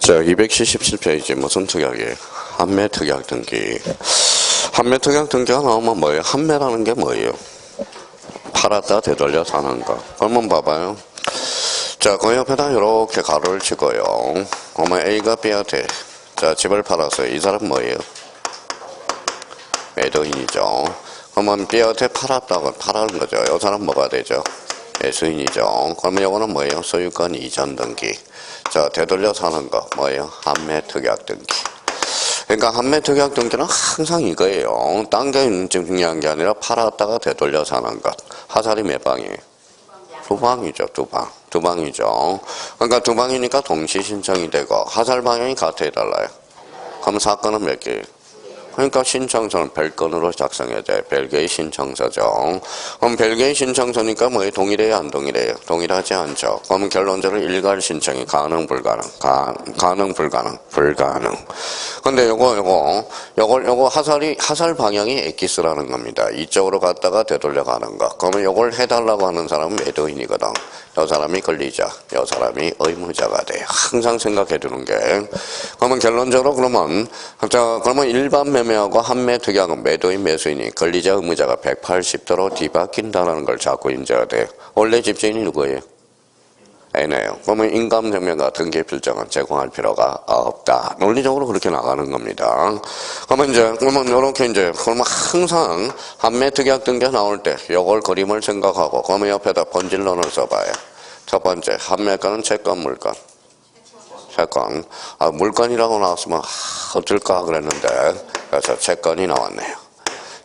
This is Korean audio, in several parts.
자, 277페이지 무슨 특약이에요? 한매 특약 등기. 한매 특약 등기가 나오면 뭐예요? 한매라는 게 뭐예요? 팔았다 되돌려 사는 거. 그러면 봐봐요. 자, 그 옆에다 이렇게 가로를 치고요. 그러면 A가 B한테 자, 집을 팔았어요. 이 사람 뭐예요? 매도인이죠. 그러면 B한테 팔았다고 팔아는 거죠. 이 사람 뭐가 되죠? 매수인이죠. 그러면 이거는 뭐예요? 소유권 이전 등기. 자, 되돌려 사는 거 뭐예요? 한매 특약 등기. 그러니까 한매 특약 등기는 항상 이거예요. 딴 게 중요한 게 아니라 팔았다가 되돌려 사는 것. 하살이 몇 방이에요? 두 방이죠. 두 방이죠. 그러니까 두 방이니까 동시 신청이 되고 하살 방향이 같아 달라요. 그럼 사건은 몇 개예요? 그러니까 신청서는 별건으로 작성해야 돼. 별개의 신청서죠. 그럼 별개의 신청서니까 뭐예요? 동일해요? 안 동일해요? 동일하지 않죠. 그러면 결론적으로 일괄 신청이 가능, 불가능? 가능, 불가능? 불가능. 근데 요거 하살 방향이 엑기스라는 겁니다. 이쪽으로 갔다가 되돌려 가는 거. 그러면 요걸 해달라고 하는 사람은 매도인이거든. 요 사람이 권리자, 요 사람이 의무자가 돼요. 항상 생각해 두는 게. 그러면 결론적으로 그러면 일반 매매하고 한매 특약은 매도인, 매수인이 권리자, 의무자가 180도로 뒤바뀐다는 걸 자꾸 인지해야 돼요. 원래 집주인이 누구예요? N예요. 그러면 인감증명과 등기 필정은 제공할 필요가 없다. 논리적으로 그렇게 나가는 겁니다. 그러면 그러면 항상 한매 특약 등기 나올 때 요걸 그림을 생각하고 그러면 옆에다 본질론을 써봐요. 첫 번째, 한매가는 채권, 물건. 채권. 물건이라고 나왔으면 어떨까 그랬는데 그래서 채권이 나왔네요.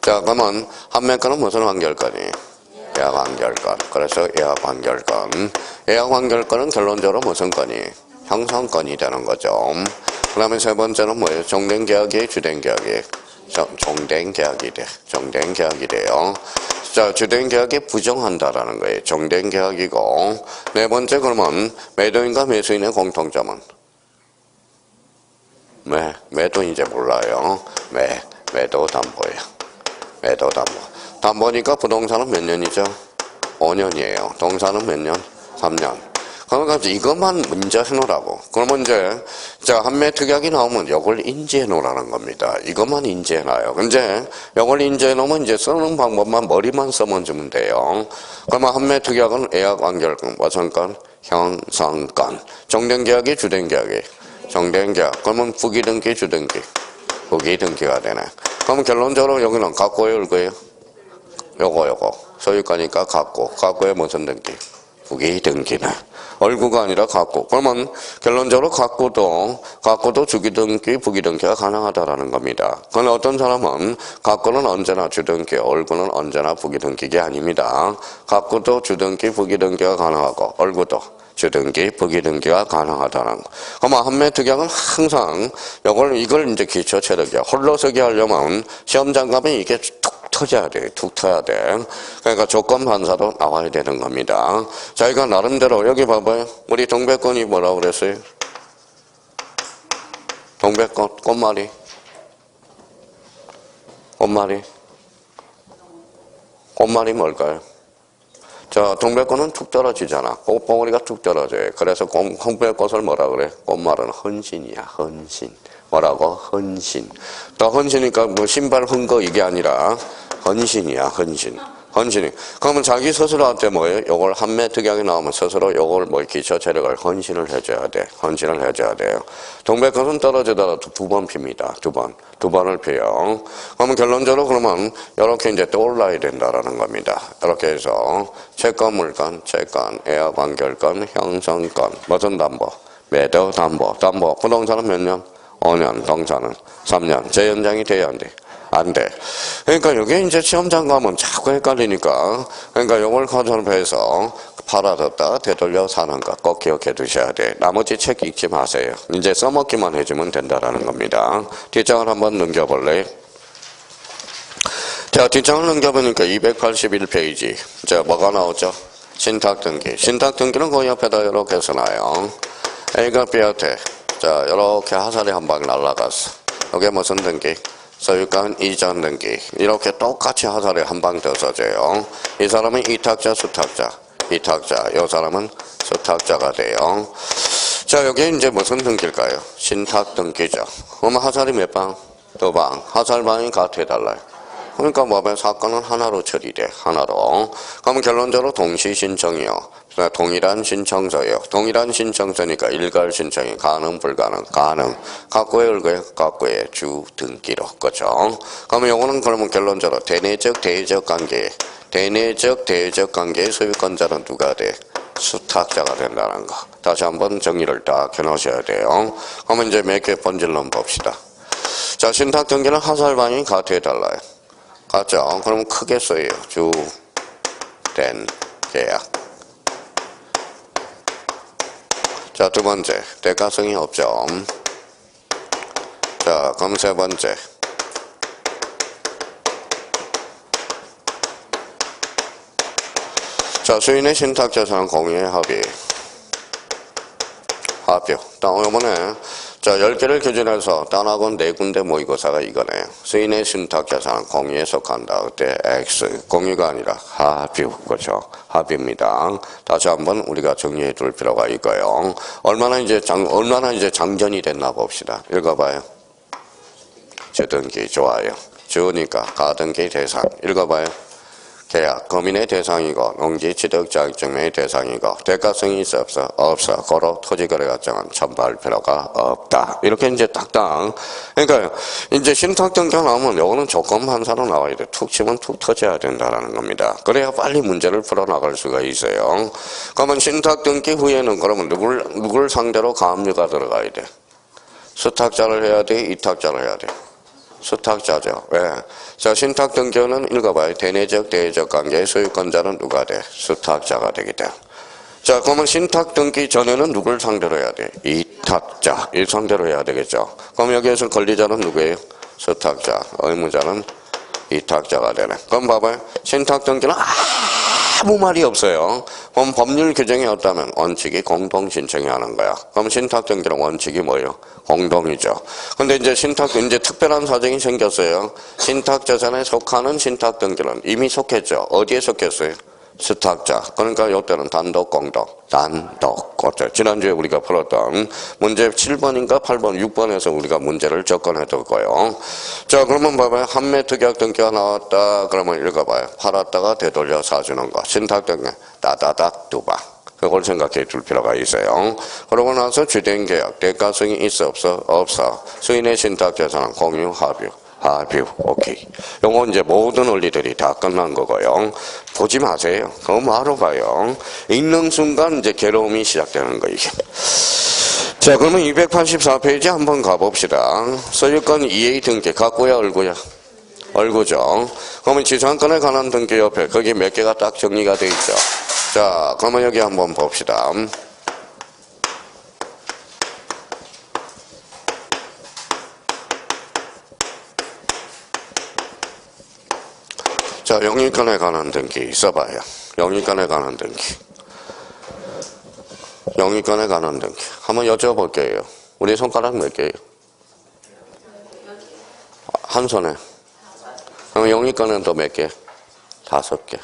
자, 그러면 한매가는 무슨 완결건이에요? 예약 완결건. 그래서 예약 완결건. 예약 완결건은 결론적으로 무슨 건이에요? 형성건이 되는 거죠. 그 다음에 세 번째는 뭐예요? 종된 계약이에요? 주된 계약이에요? 종된 계약이 돼. 종된 계약이 돼요. 자, 주된 계약에 부정한다라는 거예요. 종된 계약이고. 네 번째 그러면 매도인과 매수인의 공통점은? 매도 이제 몰라요. 매도 담보예요. 매도 담보. 담보니까 부동산은 몇 년이죠? 5년이에요. 동산은 몇 년? 3년. 그러니까 이것만 문제 해놓으라고. 그러면 자, 한매 특약이 나오면 이걸 인지해 놓으라는 겁니다. 이것만 인지해 놔요. 근데 이걸 인지해 놓으면 이제 쓰는 방법만 머리만 써면 돼요. 그러면 한매 특약은 예약 완결권, 와선권, 형성권. 종된 계약이 주된 계약이. 종된 계약. 그러면 부기등기, 주등기. 부기등기가 되네. 그러면 결론적으로 여기는 갖고요, 을거예요? 요거. 소유권이니까 갖고의 무슨 등기? 부기등기네. 얼구가 아니라 갖고. 그러면 결론적으로 갖고도 주기등기, 부기등기가 가능하다라는 겁니다. 그건 어떤 사람은 갖고는 언제나 주등기, 얼구는 언제나 부기등기가 아닙니다. 갖고도 주등기, 부기등기가 가능하고 얼구도 주등기, 부기등기가 가능하다는 거. 그러면 한매 특약은 항상 이걸 이제 기초 체력이야. 홀로 서기 하려면 시험 장갑에 이게 툭 터져야 돼. 툭 터야 돼. 그러니까 조건 반사도 나와야 되는 겁니다. 자기가 나름대로 여기 봐봐요. 우리 동백꽃이 뭐라고 그랬어요? 동백꽃, 꽃말이. 꽃말이 뭘까요? 자, 동백꽃은 툭 떨어지잖아. 꽃봉오리가 툭 떨어져요. 그래서 동백꽃을 뭐라 그래? 꽃말은 헌신이야, 헌신. 뭐라고? 헌신. 또 헌신이니까 뭐 신발 헌거 이게 아니라 헌신이야, 헌신. 헌신이. 그러면 자기 스스로한테 뭐예요? 요걸 한매 특약이 나오면 스스로 요걸 기초 체력을 헌신을 해줘야 돼. 헌신을 해줘야 돼요. 동백꽃은 떨어지더라도 두 번 핍니다. 두 번을 피요. 그러면 결론적으로 그러면 이렇게 이제 떠올라야 된다라는 겁니다. 이렇게 해서 채권, 물건, 예약 완결권, 형성권, 무슨 담보? 매도 담보. 부동산은 몇 년? 5년, 동산은 3년. 재연장이 돼야 안 돼? 안 돼. 그러니까 이게 이제 시험장 가면 자꾸 헷갈리니까 그러니까 이걸 가정해서 팔아뒀다가 되돌려 사는 거 꼭 기억해 두셔야 돼. 나머지 책 읽지 마세요. 이제 써먹기만 해주면 된다라는 겁니다. 뒷장을 한번 넘겨볼래요? 자, 뒷장을 넘겨보니까 281페이지. 자, 뭐가 나오죠? 신탁등기. 신탁등기는 그 옆에다 이렇게 써놔요. A가 B한테 자, 이렇게 하살이 한 방 날라갔어. 이게 무슨 등기? 소유권 이전 등기. 이렇게 똑같이 하살에 한 방 더 써줘요. 이 사람은 이탁자, 수탁자. 이 사람은 수탁자가 돼요. 자, 여기 이제 무슨 등기일까요? 신탁 등기죠. 그러면 하살이 몇 방? 2방. 하살방이 같아달라요. 그러니까 뭐면 사건은 하나로 처리돼. 하나로. 그러면 결론적으로 동시 신청이요. 동일한 신청서요. 동일한 신청서니까 일괄 신청이 가능, 불가능, 가능. 각고의 을고의 각고의 주 등기로. 그죠? 그러면 요거는 그러면 결론적으로 대내적, 대외적 관계. 대내적, 대외적 관계의 소유권자는 누가 돼? 수탁자가 된다는 거. 다시 한번 정리를 딱 해놓으셔야 돼요. 그러면 이제 몇 개 본질론 봅시다. 자, 신탁 등기는 하살방이 같아달라요. 같죠? 그럼 크게 써요. 주된 계약. 자, 두 번째. 대가성이 없죠. 자, 그럼 세 번째. 자, 수인의 신탁재산 공유의 합의. 합의. 요번에, 자, 10개를 기준해서 단학원 4군데 모의고사가 이거네요. 수인의 신탁재산 공유에 속한다. 그때 X. 공유가 아니라 합의. 그렇죠. 합의입니다. 다시 한번 우리가 정리해 둘 필요가 있고요. 얼마나 이제 장전이 됐나 봅시다. 읽어봐요. 주등기. 좋아요. 주니까 가등기 대상. 읽어봐요. 계약, 거민의 대상이고 농지 취득 자격증명의 대상이고 대가성이 있어 없어? 없어. 고로 토지거래 과정은 첨부할 필요가 없다. 이렇게 이제 딱딱. 그러니까 이제 신탁 등기가 나오면 요거는 조건 판사로 나와야 돼. 툭 치면 툭 터져야 된다는 겁니다. 그래야 빨리 문제를 풀어나갈 수가 있어요. 그러면 신탁 등기 후에는 그러면 누굴 상대로 가압류가 들어가야 돼? 수탁자를 해야 돼? 이탁자를 해야 돼? 수탁자죠. 왜? 자, 신탁 등기는 읽어봐요. 대내적, 대외적 관계의 소유권자는 누가 돼? 수탁자가 되기 때문에. 자, 그러면 신탁 등기 전에는 누굴 상대로 해야 돼? 이탁자. 이 상대로 해야 되겠죠. 그럼 여기에서 권리자는 누구예요? 수탁자. 의무자는 이탁자가 되네. 그럼 봐봐요. 신탁 등기는 아무 말이 없어요. 그럼 법률 규정이 없다면 원칙이 공동 신청이 하는 거야. 그럼 신탁 등기는 원칙이 뭐예요? 공동이죠. 근데 이제 이제 특별한 사정이 생겼어요. 신탁 재산에 속하는 신탁 등기는 이미 속했죠. 어디에 속했어요? 수탁자. 그러니까 이때는 단독, 공동. 단독. 그렇죠. 지난주에 우리가 풀었던 문제 7번인가 8번, 6번에서 우리가 문제를 접근했던 거예요. 자, 그러면 봐봐요. 한매 특약 등기가 나왔다. 그러면 읽어봐요. 팔았다가 되돌려 사주는 거. 신탁 등기 따다닥 2방. 그걸 생각해 줄 필요가 있어요. 그러고 나서 주된 계약, 대가성이 있어 없어? 없어. 수인의 신탁 재산은 공유 합의. 합의. 오케이. 요거 이제 모든 원리들이 다 끝난 거고요. 보지 마세요. 그거 바로 봐요. 읽는 순간 이제 괴로움이 시작되는 거 이게. 자, 그러면 284페이지 한번 가봅시다. 소유권 EA 등기 갖고야 얼고야? 얼고죠. 그러면 지상권에 관한 등기 옆에 거기 몇 개가 딱 정리가 돼 있죠. 자, 그러면 여기 한번 봅시다. 자, 영유권에 관한 등기 써봐요. 영유권에 관한 등기. 영유권에 관한 등기. 한번 여쭤볼게요. 우리 손가락 몇 개예요? 한 손에. 그럼 영유권은 또 몇 개? 5개.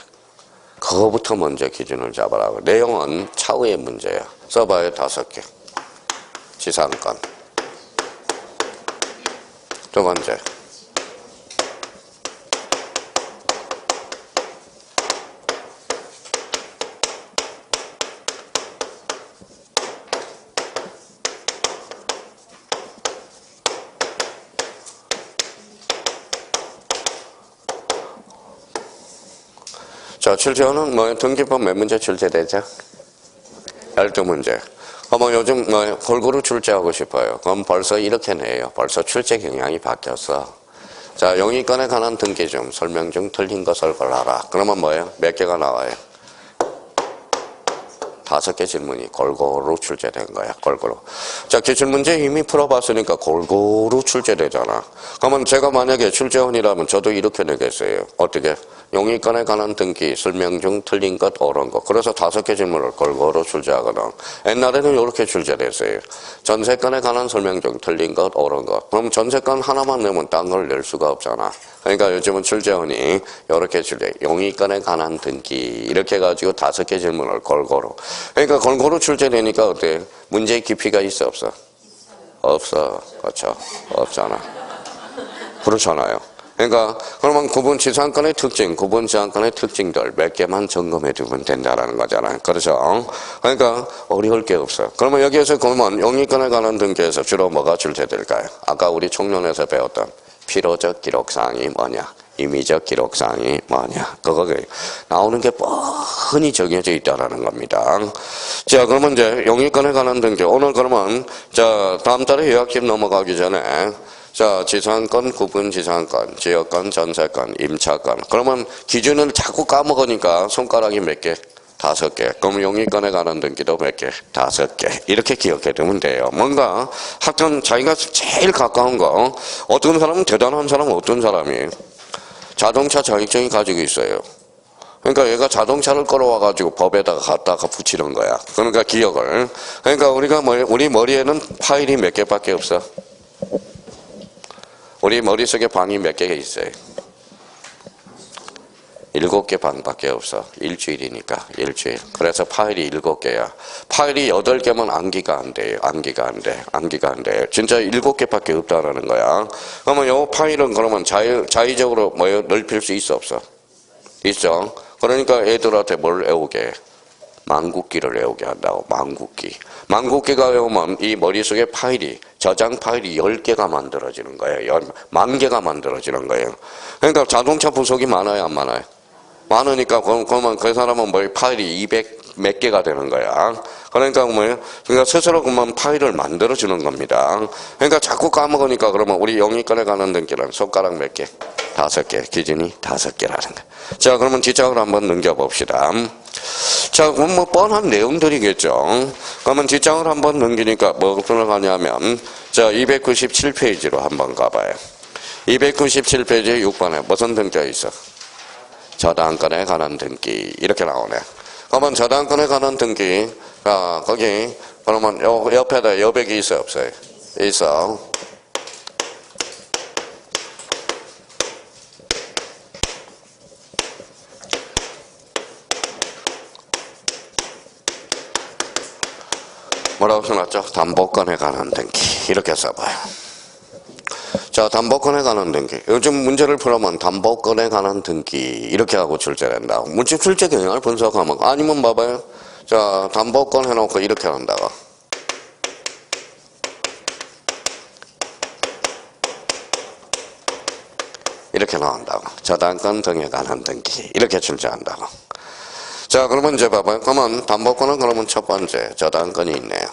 그거부터 먼저 기준을 잡아라고. 내용은 차후의 문제야. 써봐요. 5개. 지상권. 두 번째. 자, 출제는 등기법 몇 문제 출제되죠? 12문제. 그러면 요즘 골고루 출제하고 싶어요. 그럼 벌써 이렇게 내요. 벌써 출제 경향이 바뀌었어. 자, 영유권에 관한 등기 중 설명 중 틀린 것을 골라라. 그러면 뭐예요? 몇 개가 나와요? 5개 질문이 골고루 출제된 거야. 골고루. 자, 기출문제 이미 풀어봤으니까 골고루 출제되잖아. 그러면 제가 만약에 출제원이라면 저도 이렇게 내겠어요. 어떻게? 용의권에 관한 등기, 설명 중 틀린 것, 옳은 것. 그래서 5개 질문을 골고루 출제하거든. 옛날에는 이렇게 출제됐어요. 전세권에 관한 설명 중 틀린 것, 옳은 것. 그럼 전세권 하나만 내면 딴 걸 낼 수가 없잖아. 그러니까 요즘은 출제원이 이렇게 출제, 용의권에 관한 등기 이렇게 해가지고 5개 질문을 골고루. 그러니까 골고루 출제되니까 어때? 문제의 깊이가 있어 없어? 없어. 그렇죠. 없잖아. 그렇잖아요. 그러니까 그러면 구분지상권의 특징, 구분지상권의 특징들 몇 개만 점검해 두면 된다라는 거잖아요. 그렇죠? 그러니까 어려울 게 없어. 그러면 여기에서 그러면 용의권에 관한 등기에서 주로 뭐가 출제될까요? 아까 우리 총론에서 배웠던 필요적 기록사항이 뭐냐, 임의적 기록사항이 뭐냐, 그거 나오는 게 뻔히 정해져 있다라는 겁니다. 자, 그러면 이제 용의권에 관한 등기 오늘 그러면 자 다음 달에 요약집 넘어가기 전에. 자, 지상권, 구분지상권, 지역권, 전세권, 임차권. 그러면 기준을 자꾸 까먹으니까 손가락이 몇 개? 5개. 그럼 용의권에 관한 등기도 몇 개? 5개. 이렇게 기억해 두면 돼요. 뭔가 하여튼 자기가 제일 가까운 거. 어떤 사람은 대단한 사람은 어떤 사람이에요? 자동차 자격증이 가지고 있어요. 그러니까 얘가 자동차를 끌어와가지고 법에다가 갖다가 붙이는 거야. 그러니까 기억을. 그러니까 우리 머리에는 파일이 몇 개밖에 없어. 우리 머릿속에 방이 몇 개가 있어요? 7개 방밖에 없어. 일주일이니까, 일주일. 그래서 파일이 7개야. 파일이 8개면 암기가 안 돼요. 암기가 안 돼. 진짜 7개밖에 없다라는 거야. 그러면 요 파일은 그러면 자의적으로 넓힐 수 있어, 없어? 있어. 그러니까 애들한테 뭘 외우게? 망국기를 외우게 한다고. 망국기가 외우면 이 머릿속에 파일이 저장 파일이 10개가 만들어지는 거예요. 10,000개가 만들어지는 거예요. 그러니까 자동차 부속이 많아요, 안 많아요? 많으니까 그러면 그 사람은 파일이 200 몇 개가 되는 거야. 그러니까 그러니까 스스로 그만 파일을 만들어 주는 겁니다. 그러니까 자꾸 까먹으니까 그러면 우리 용의권에 관한 등기는 손가락 몇 개? 5개. 기준이 5개라는 거. 자, 그러면 뒷장을 한번 넘겨봅시다. 자, 그럼 뻔한 내용들이겠죠. 그러면 뒷장을 한번 넘기니까 뭐를 하냐면, 자, 297페이지로 한번 가봐요. 297페이지 6번에 무슨 등기가 있어? 저당권에 관한 등기. 이렇게 나오네. 그러면 저당권에 관한 등기, 거기, 그러면 옆에다 여백이 있어요, 없어요? 있어. 뭐라고 써놨죠? 담보권에 관한 등기. 이렇게 써봐요. 자, 담보권에 관한 등기. 요즘 문제를 풀어보면 담보권에 관한 등기. 이렇게 하고 출제된다. 문제 출제 경향을 분석하면. 아니면 봐봐요. 자, 담보권 해놓고 이렇게 한다고. 이렇게 나온다고. 저당권 등에 관한 등기. 이렇게 출제한다고. 자, 그러면 이제 봐봐요. 그러면 담보권은 그러면 첫 번째 저당권이 있네요.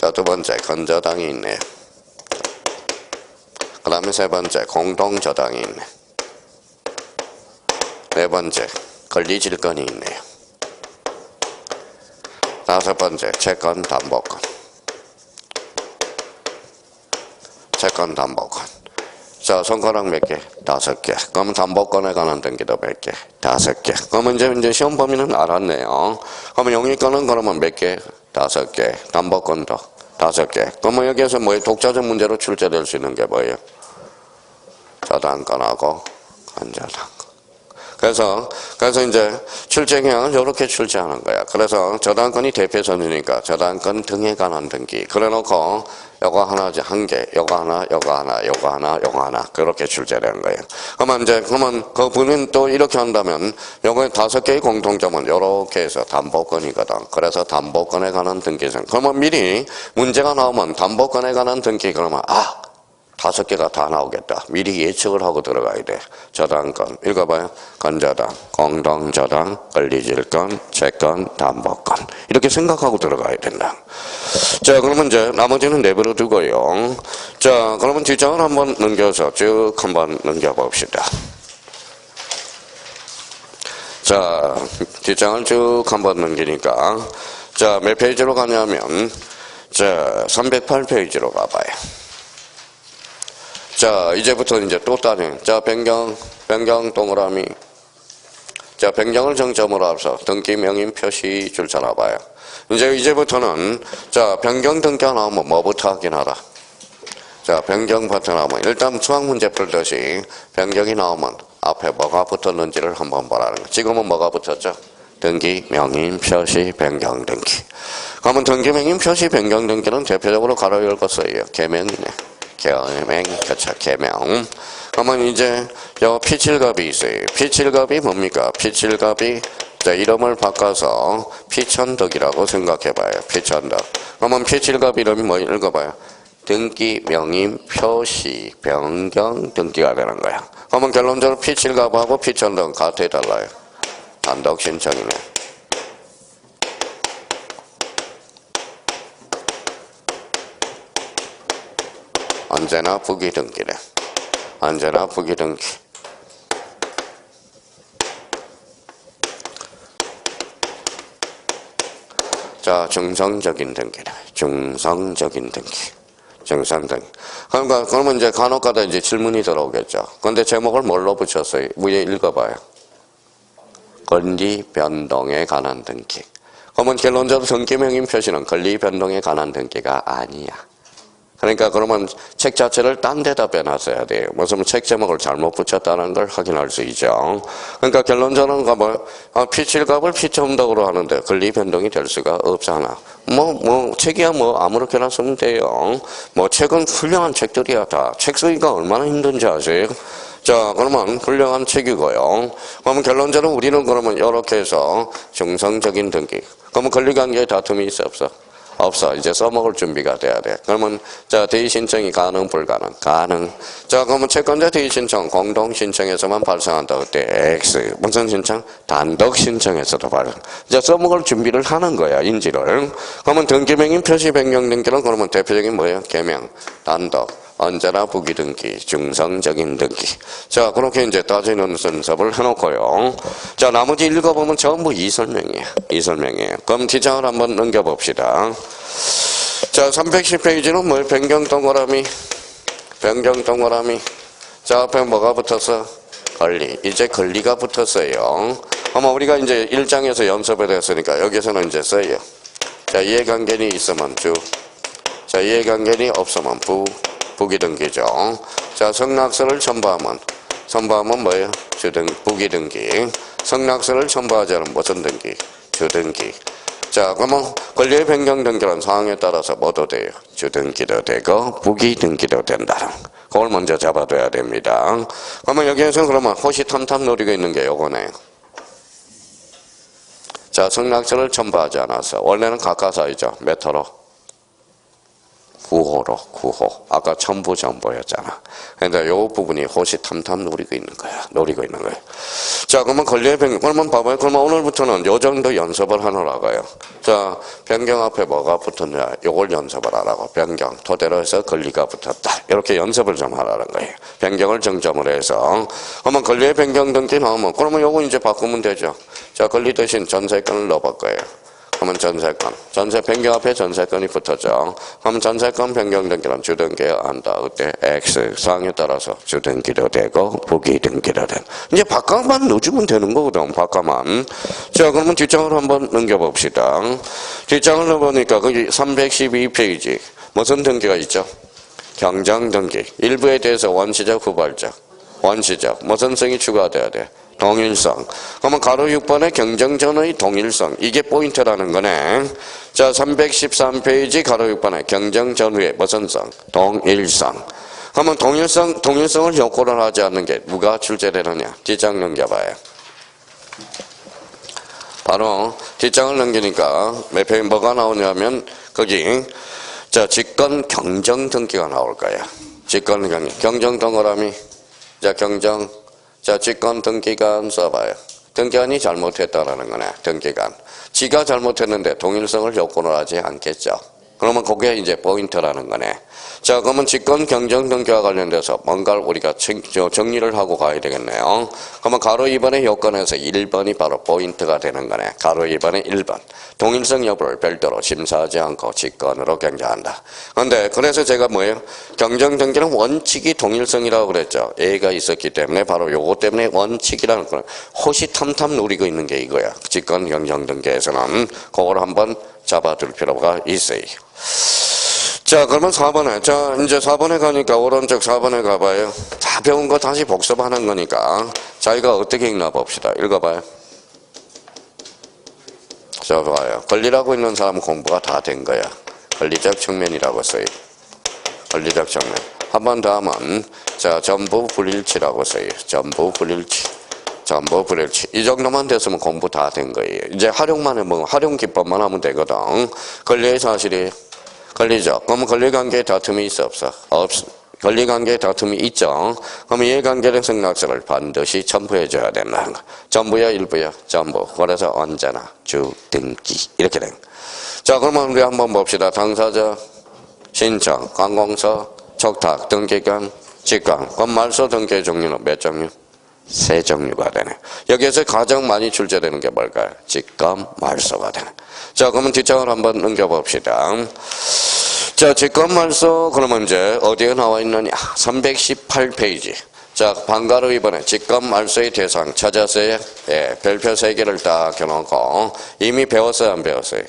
자, 두 번째 건저당이 있네요. 그 다음에 세 번째 공동저당이 있네. 네 번째 권리질권이 있네요. 다섯 번째 채권담보권. 채권담보권. 자, 손가락 몇 개? 5개. 그러면 담보권에 관한 등기도 몇 개? 5개. 그러면 이제 시험 범위는 알았네요. 그러면 용의권은 그러면 몇 개? 5개. 담보권도 5개. 그러면 여기에서 독자적 문제로 출제될 수 있는 게 뭐예요? 저당권하고 건저당. 그래서 이제 출제 경향은 이렇게 출제하는 거야. 그래서 저당권이 대표선이니까 저당권 등에 관한 등기. 그래놓고 요거 하나 한 개, 요거 하나, 요거 하나, 요거 하나, 요거 하나 그렇게 출제되는 거예요. 그러면 그 분은 또 이렇게 한다면 요거 5개의 공통점은 요렇게 해서 담보권이거든. 그래서 담보권에 관한 등기선. 그러면 미리 문제가 나오면 담보권에 관한 등기 그러면 5개가 다 나오겠다. 미리 예측을 하고 들어가야 돼. 저당권. 읽어봐요. 건저당, 공동저당, 권리질권, 채권, 담보권. 이렇게 생각하고 들어가야 된다. 자, 그러면 이제 나머지는 내버려 두고요. 자, 그러면 뒷장을 한번 넘겨서 쭉 한번 넘겨봅시다. 자, 뒷장을 쭉 한번 넘기니까 자, 몇 페이지로 가냐면 자, 308페이지로 가봐요. 자, 이제부터 이제 또 다른, 자, 변경 동그라미. 자, 변경을 정점으로 합서 등기 명인 표시 줄 찾아봐요. 이제부터는, 자, 변경 등기가 나오면 뭐부터 확인하라. 자, 변경 버튼 나오면, 일단 수학 문제 풀듯이 변경이 나오면 앞에 뭐가 붙었는지를 한번 보라는 거. 지금은 뭐가 붙었죠? 등기 명인 표시 변경 등기. 그러면 등기 명인 표시 변경 등기는 대표적으로 가로 열고 써요. 개명이네. 개명, 그쵸, 개명. 그러면 이제 요 P7갑이 있어요. P7갑이 뭡니까? P7갑이 자, 이름을 바꿔서 피천덕이라고 생각해봐요. 피천덕. 그러면 P7갑 이름이 뭐 읽어봐요? 등기 명인 표시 변경 등기가 되는 거야. 그러면 결론적으로 P7갑하고 피천덕은 같아 달라요. 단독 신청이네. 언제나 부기등기네. 언제나 부기등기. 자, 중성적인 등기네. 중성적인 등기. 중성등기. 그러니까, 그러면 이제 간혹가다 이제 질문이 들어오겠죠. 근데 제목을 뭘로 붙였어요? 위에 읽어봐요. 권리 변동에 관한 등기. 그러면 결론적으로 등기 명인 표시는 권리 변동에 관한 등기가 아니야. 그러니까 그러면 책 자체를 딴 데다 빼놨어야 돼요. 무슨 책 제목을 잘못 붙였다는 걸 확인할 수 있죠. 그러니까 결론적으로는 P7갑을 P 천덕으로 하는데 권리 변동이 될 수가 없잖아. 책이야 아무렇게나 쓰면 돼요. 책은 훌륭한 책들이야 다. 책 쓰기가 얼마나 힘든지 아세요? 자, 그러면 훌륭한 책이고요. 그러면 결론적으로 우리는 그러면 이렇게 해서 중성적인 등기. 그러면 권리관계에 다툼이 있어 없어? 없어. 이제 써먹을 준비가 돼야 돼. 그러면, 자, 대의 신청이 가능, 불가능? 가능. 자, 그러면 채권자 대의 신청, 공동 신청에서만 발생한다. 그때 X. 무슨 신청? 단독 신청에서도 발생. 이제 써먹을 준비를 하는 거야, 인지를. 그러면 등기명인 표시 변경 등기는 그러면 대표적인 뭐예요? 개명, 단독. 언제나 부기등기, 중성적인 등기. 자, 그렇게 이제 따지는 순서를 해놓고요. 자, 나머지 읽어보면 전부 이 설명이에요. 그럼 뒷장을 한번 넘겨봅시다. 자, 310페이지는 뭐, 변경 동그라미. 자, 앞에 뭐가 붙었어? 권리. 이제 권리가 붙었어요. 아마 우리가 이제 1장에서 연습을 했으니까 여기서는 이제 써요. 자, 이해관계는 있으면 주. 자, 이해관계는 없으면 부기등기죠. 자, 성낙서를 첨부하면 뭐예요? 부기등기. 성낙서를 첨부하지 않으면 무슨 등기? 주등기. 자, 그러면 권리의 변경 등기란 상황에 따라서 뭐도 돼요? 주등기도 되고 부기등기도 된다. 그걸 먼저 잡아둬야 됩니다. 그러면 여기에서 그러면 호시탐탐 노리고 있는 게 요거네요. 자, 성낙서를 첨부하지 않아서 원래는 가까사이죠. 몇 호로? 9호. 아까 첨부전보였잖아. 근데 요 부분이 호시탐탐 노리고 있는 거야. 자, 그러면 권리의 변경. 그러면 봐봐요. 그러면 오늘부터는 요 정도 연습을 하느라고요. 자, 변경 앞에 뭐가 붙었냐. 요걸 연습을 하라고. 변경. 토대로 해서 권리가 붙었다. 이렇게 연습을 좀 하라는 거예요. 변경을 정점으로 해서. 그러면 권리의 변경 등기 나오면, 그러면 요거 이제 바꾸면 되죠. 자, 권리 대신 전세권을 넣어볼 거예요. 그러면 전세권. 전세 변경 앞에 전세권이 붙었죠. 그럼 전세권 변경 등기는 주등기여야 한다. 그때 X 사항에 따라서 주등기도 되고 부기등기도 되고. 이제 바깥만 넣어주면 되는 거거든. 바깥만. 자, 그러면 뒷장을 한번 넘겨봅시다. 뒷장을 넣어보니까 거기 312페이지. 무슨 등기가 있죠? 경정등기. 일부에 대해서 원시적, 후발적. 원시적. 무슨 성이 추가돼야 돼? 동일성. 그러면 가로 6번의 경정전의 동일성. 이게 포인트라는 거네. 자, 313페이지 가로 6번의 경정전의 무슨 성? 동일성. 그러면 동일성을 요구를 하지 않는 게 누가 출제되느냐? 뒷장 넘겨봐요. 바로 뒷장을 넘기니까 몇 페이지 뭐가 나오냐면 거기 자, 직권 경정 등기가 나올 거야. 직권 경정 동그라미. 자, 자, 직권 등기간 써봐요. 등기관이 잘못했다라는 거네. 등기관. 지가 잘못했는데 동일성을 요구를 하지 않겠죠. 그러면 그게 이제 포인트라는 거네. 자, 그러면 직권 경정 등기와 관련돼서 뭔가를 우리가 정리를 하고 가야 되겠네요. 그러면 가로 2번의 요건에서 1번이 바로 포인트가 되는 거네. 가로 2번의 1번. 동일성 여부를 별도로 심사하지 않고 직권으로 경정한다. 그런데 그래서 제가 뭐예요? 경정 등기는 원칙이 동일성이라고 그랬죠. A가 있었기 때문에 바로 요거 때문에 원칙이라는 거는 호시탐탐 누리고 있는 게 이거야. 직권 경정 등기에서는 그걸 한번 잡아둘 필요가 있어요. 자, 그러면 4번에. 자, 이제 4번에 가니까 오른쪽 4번에 가봐요. 다 배운 거 다시 복습하는 거니까. 자기가 어떻게 읽나 봅시다. 읽어봐요. 자, 봐요. 권리라고 있는 사람은 공부가 다 된 거야. 권리적 측면이라고 써요. 권리적 측면. 한 번 더 하면, 자, 전부 불일치라고 써요. 전부 불일치. 전부 불일치. 이 정도만 됐으면 공부 다 된 거예요. 이제 활용만 해보면, 활용 기법만 하면 되거든. 권리의 사실이 권리죠. 그러면 권리관계에 다툼이 있어 없어? 없어. 권리관계에 다툼이 있죠. 그러면 이해관계된 승낙서를 반드시 첨부해줘야 된다는 거. 전부야 일부야? 전부. 그래서 언제나 주등기 이렇게 된 거. 자, 그러면 우리 한번 봅시다. 당사자, 신청, 관공서, 촉탁, 등기관, 직관. 그럼 말소 등기의 종류는 몇 종류? 3종류가 되네. 여기에서 가장 많이 출제되는 게 뭘까요? 직권, 말소가 되네. 자, 그러면 뒷장을 한번 넘겨봅시다. 자, 직권, 말소, 그러면 이제 어디에 나와 있느냐? 318페이지. 자, 방가로 이번에 직권, 말소의 대상 찾았어요? 예, 별표 3개를 딱 켜놓고 이미 배웠어요, 안 배웠어요?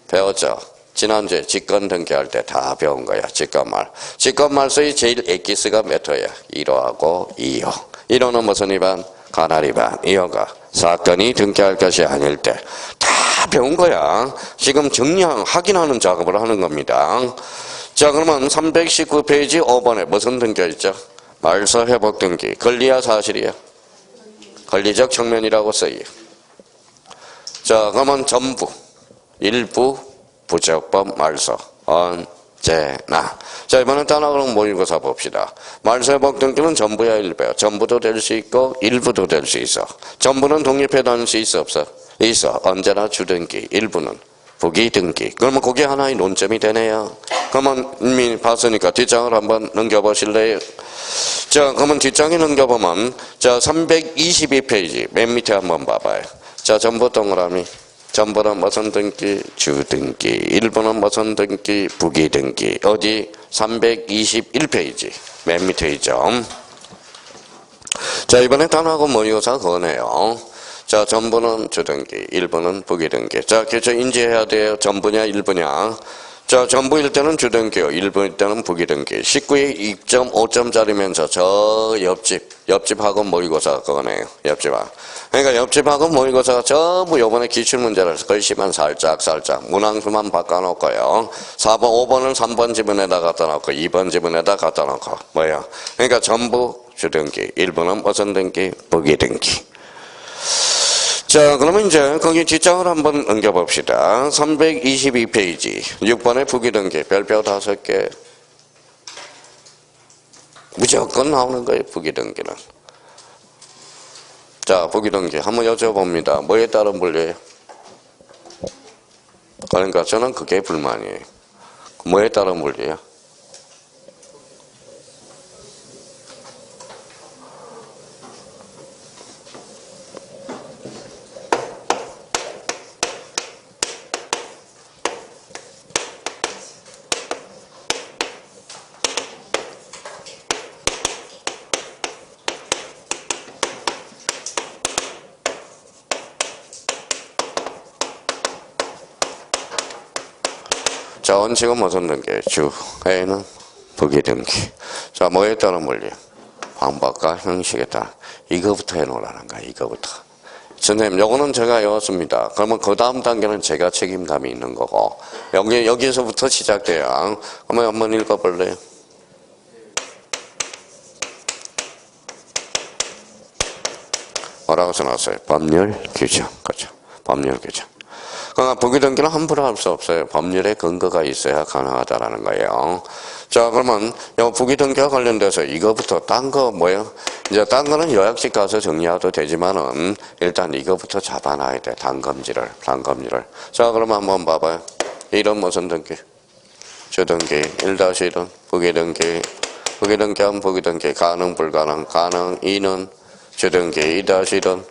배웠죠? 지난주에 직권 등기할 때 다 배운 거야, 직권 말. 직권 말소의 제일 엑기스가 몇 호야? 1호하고 2호. 1호는 무슨 위반? 관할 위반. 2호가 사건이 등기할 것이 아닐 때. 다 배운 거야. 지금 확인하는 작업을 하는 겁니다. 자, 그러면 319페이지 5번에 무슨 등기가 있죠? 말소 회복 등기. 권리야 사실이야? 권리적 측면이라고 써요. 자, 그러면 전부, 일부, 부적법 말소. 언제나. 자, 이번엔 따라가는 모의고사 봅시다. 말소 회복 등기는 전부야 일부야? 전부도 될 수 있고 일부도 될 수 있어. 전부는 독립해 다닐 수 있어 없어? 있어. 언제나 주등기, 일부는 부기등기. 그러면 그게 하나의 논점이 되네요. 그러면 이미 봤으니까 뒷장을 한번 넘겨보실래요? 자, 그러면 뒷장에 넘겨보면 자, 322페이지 맨 밑에 한번 봐봐요. 자, 전부 동그라미. 전부는 무슨 등기? 주등기. 일부는 무슨 등기? 부기등기. 어디? 321페이지. 맨 밑에 있죠. 자, 이번에 단하고 모의고사 그거네요. 자, 전부는 주등기, 일부는 부기등기. 자, 그렇죠. 인지해야 돼요. 전부냐, 일부냐. 자, 전부일 때는 주등기요. 일부일 때는 부기등기. 19에 2.5점짜리면서 저 옆집하고 모의고사 그거네요. 옆집하고. 그러니까 옆집하고 모의고사가 전부 요번에 기출문제를 글씨만 살짝 문항수만 바꿔놓고요. 4번, 5번을 3번 지문에다 갖다 놓고 2번 지문에다 갖다 놓고 뭐예요. 그러니까 전부 주등기, 일부는 무슨 등기? 부기등기. 자, 그러면 이제 거기 뒷장을 한번 넘겨봅시다. 322페이지 6번의 부기등기 별표 5개 무조건 나오는 거예요. 부기등기는. 자, 부기등기 한번 여쭤봅니다. 뭐에 따른 분류예요? 그러니까 저는 그게 불만이에요. 뭐에 따른 분류예요? 자, 원칙은 무슨 등기? 주, A는 부기등기. 자, 뭐에 따른 물리? 방법과 형식에 따라. 이거부터 해놓으라는 거야, 이거부터. 선생님, 요거는 제가 외웠습니다. 그러면 그 다음 단계는 제가 책임감이 있는 거고, 여기서부터 시작돼요. 그러면 한번 읽어볼래요? 뭐라고 써놨어요? 법률 규정. 그죠? 법률 규정. 그러니까 부기등기는 함부로 할 수 없어요. 법률에 근거가 있어야 가능하다라는 거예요. 자, 그러면 요 부기등기와 관련돼서 이거부터 딴 거 뭐예요? 이제 딴 거는 요약식 가서 정리해도 되지만은 일단 이거부터 잡아놔야 돼. 단검지를. 자, 그러면 한번 봐봐요. 1은 무슨 등기? 주등기. 1-1은 부기등기. 부기등기하면 부기등기. 가능 불가능. 가능. 2는 주등기. 2-1은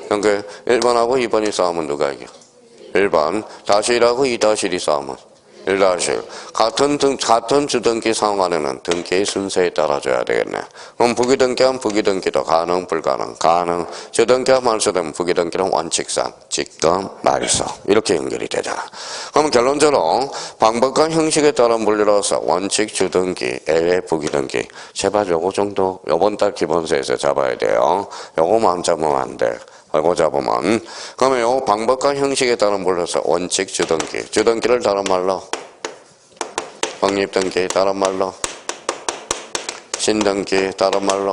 그러니까 1번하고 2번이 싸우면 누가 이겨? 1번. -1하고 2-1이 싸우면 1-1. 같은 주등기 상환에는 등기의 순서에 따라줘야 되겠네. 그럼 부기등기하면 부기등기도 가능, 불가능, 가능. 주등기와 말소되면 부기등기는 원칙상, 직권, 말소. 이렇게 연결이 되잖아. 그럼 결론적으로 방법과 형식에 따른 분류로서 원칙, 주등기, 예외, 부기등기. 제발 요거 정도, 요번 달 기본서에서 잡아야 돼요. 요거만 잡으면 안 돼. 이거 잡으면. 그러면 요 방법과 형식에 따른 분류로서 원칙, 주등기. 주등기를 다른 말로 확립등기, 다른 말로 신등기, 다른 말로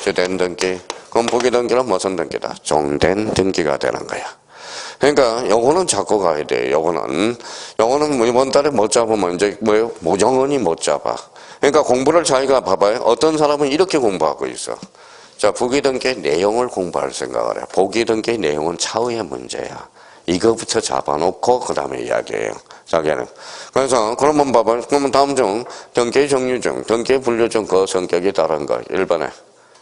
주된 등기. 그럼 부기등기는 무슨 등기다? 종된 등기가 되는 거야. 그러니까 요거는 잡고 가야 돼. 요거는 이번 달에 못 잡으면 이제 뭐예요? 무정원이 못 잡아. 그러니까 공부를 자기가 봐봐요. 어떤 사람은 이렇게 공부하고 있어. 자, 부기등기의 내용을 공부할 생각을 해. 부기등기의 내용은 차후의 문제야. 이거부터 잡아놓고 그 다음에 이야기해요. 자기는. 그래서 그러면 봐봐요. 그러면 다음 중 등기 종류 중 등기 분류 중 그 성격이 다른 거. 1번에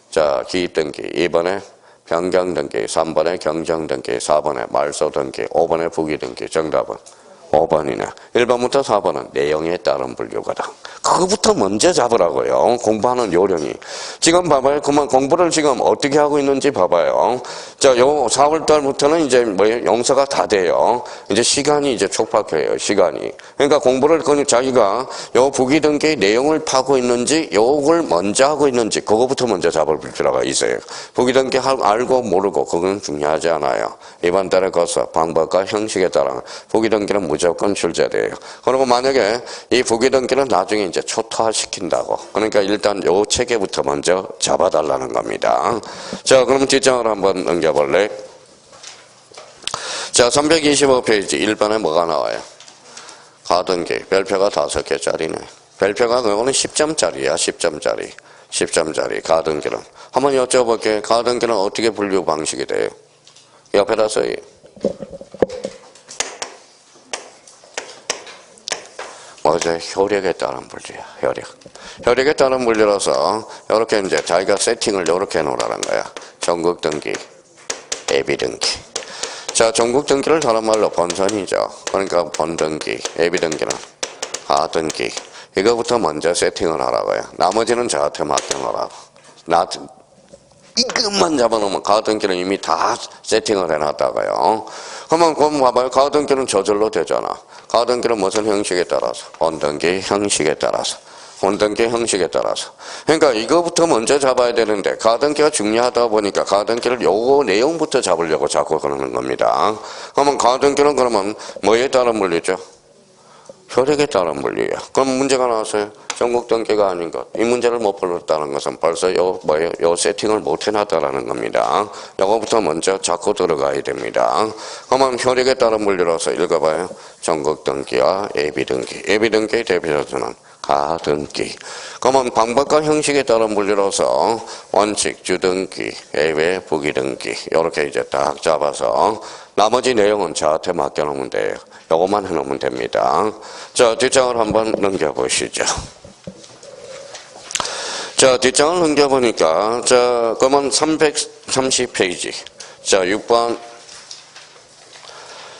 자 기입등기, 2번에 변경등기, 3번에 경정등기, 4번에 말소등기, 5번에 부기등기. 정답은 5번이네. 1번부터 4번은 내용에 따른 분류거든. 그거부터 먼저 잡으라고요. 공부하는 요령이. 지금 봐봐요. 그만 공부를 지금 어떻게 하고 있는지 봐봐요. 자, 요 4월달부터는 이제 뭐예요? 용서가 다 돼요. 이제 시간이 이제 촉박해요. 시간이. 그러니까 공부를 그냥 자기가 요 부기등기의 내용을 파고 있는지, 요걸 먼저 하고 있는지, 그거부터 먼저 잡을 필요가 있어요. 부기등기 알고 모르고 그건 중요하지 않아요. 이번 달에 거서 방법과 형식에 따라 부기등기는 무조건 출제돼요. 그리고 만약에 이 부기등기는 나중에 이제 초토화시킨다고. 그러니까 일단 요 체계부터 먼저 잡아달라는 겁니다. 자, 그럼 뒷장을 한번 넘겨볼래? 자, 325페이지 1번에 뭐가 나와요? 가등기. 별표가 5개짜리네. 별표가 그거는 10점짜리야. 10점짜리. 10점짜리 가등기는. 한번 여쭤볼게. 가등기는 어떻게 분류 방식이 돼요? 옆에다 써요. 어제 효력에 따른 분류야. 효력에 따른 분류라서 이렇게 이제 자기가 세팅을 이렇게 해놓으라는 거야. 전국 등기, 예비 등기. 자, 전국 등기를 다른 말로 본선이죠. 그러니까 본등기, 예비 등기는 하등기. 이거부터 먼저 세팅을 하라고요. 나머지는 저한테 맡겨놓으라고. 이것만 잡아놓으면 가등기는 이미 다 세팅을 해놨다고요. 그러면 봐봐요. 가등기는 저절로 되잖아. 가등기는 무슨 형식에 따라서? 본등기 형식에 따라서. 본등기 형식에 따라서. 그러니까 이거부터 먼저 잡아야 되는데 가등기가 중요하다 보니까 가등기를 요거 내용부터 잡으려고 자꾸 그러는 겁니다. 그러면 가등기는 그러면 뭐에 따른 분류죠? 효력에 따른 분류야. 그럼 문제가 나왔어요. 전국 등기가 아닌 것. 이 문제를 못 풀었다는 것은 벌써 요 세팅을 못 해놨다라는 겁니다. 요거부터 먼저 잡고 들어가야 됩니다. 그러면 효력에 따른 분류로서 읽어봐요. 전국 등기와 예비 등기. 예비 등기의 대표적으로는 가등기. 그러면 방법과 형식에 따른 분류로서 원칙, 주등기, 예외, 부기등기. 이렇게 이제 딱 잡아서 나머지 내용은 저한테 맡겨놓으면 돼요. 요것만 해놓으면 됩니다. 자, 뒷장을 한번 넘겨보시죠. 자, 뒷장을 넘겨보니까, 자, 그러면 330페이지. 자, 6번.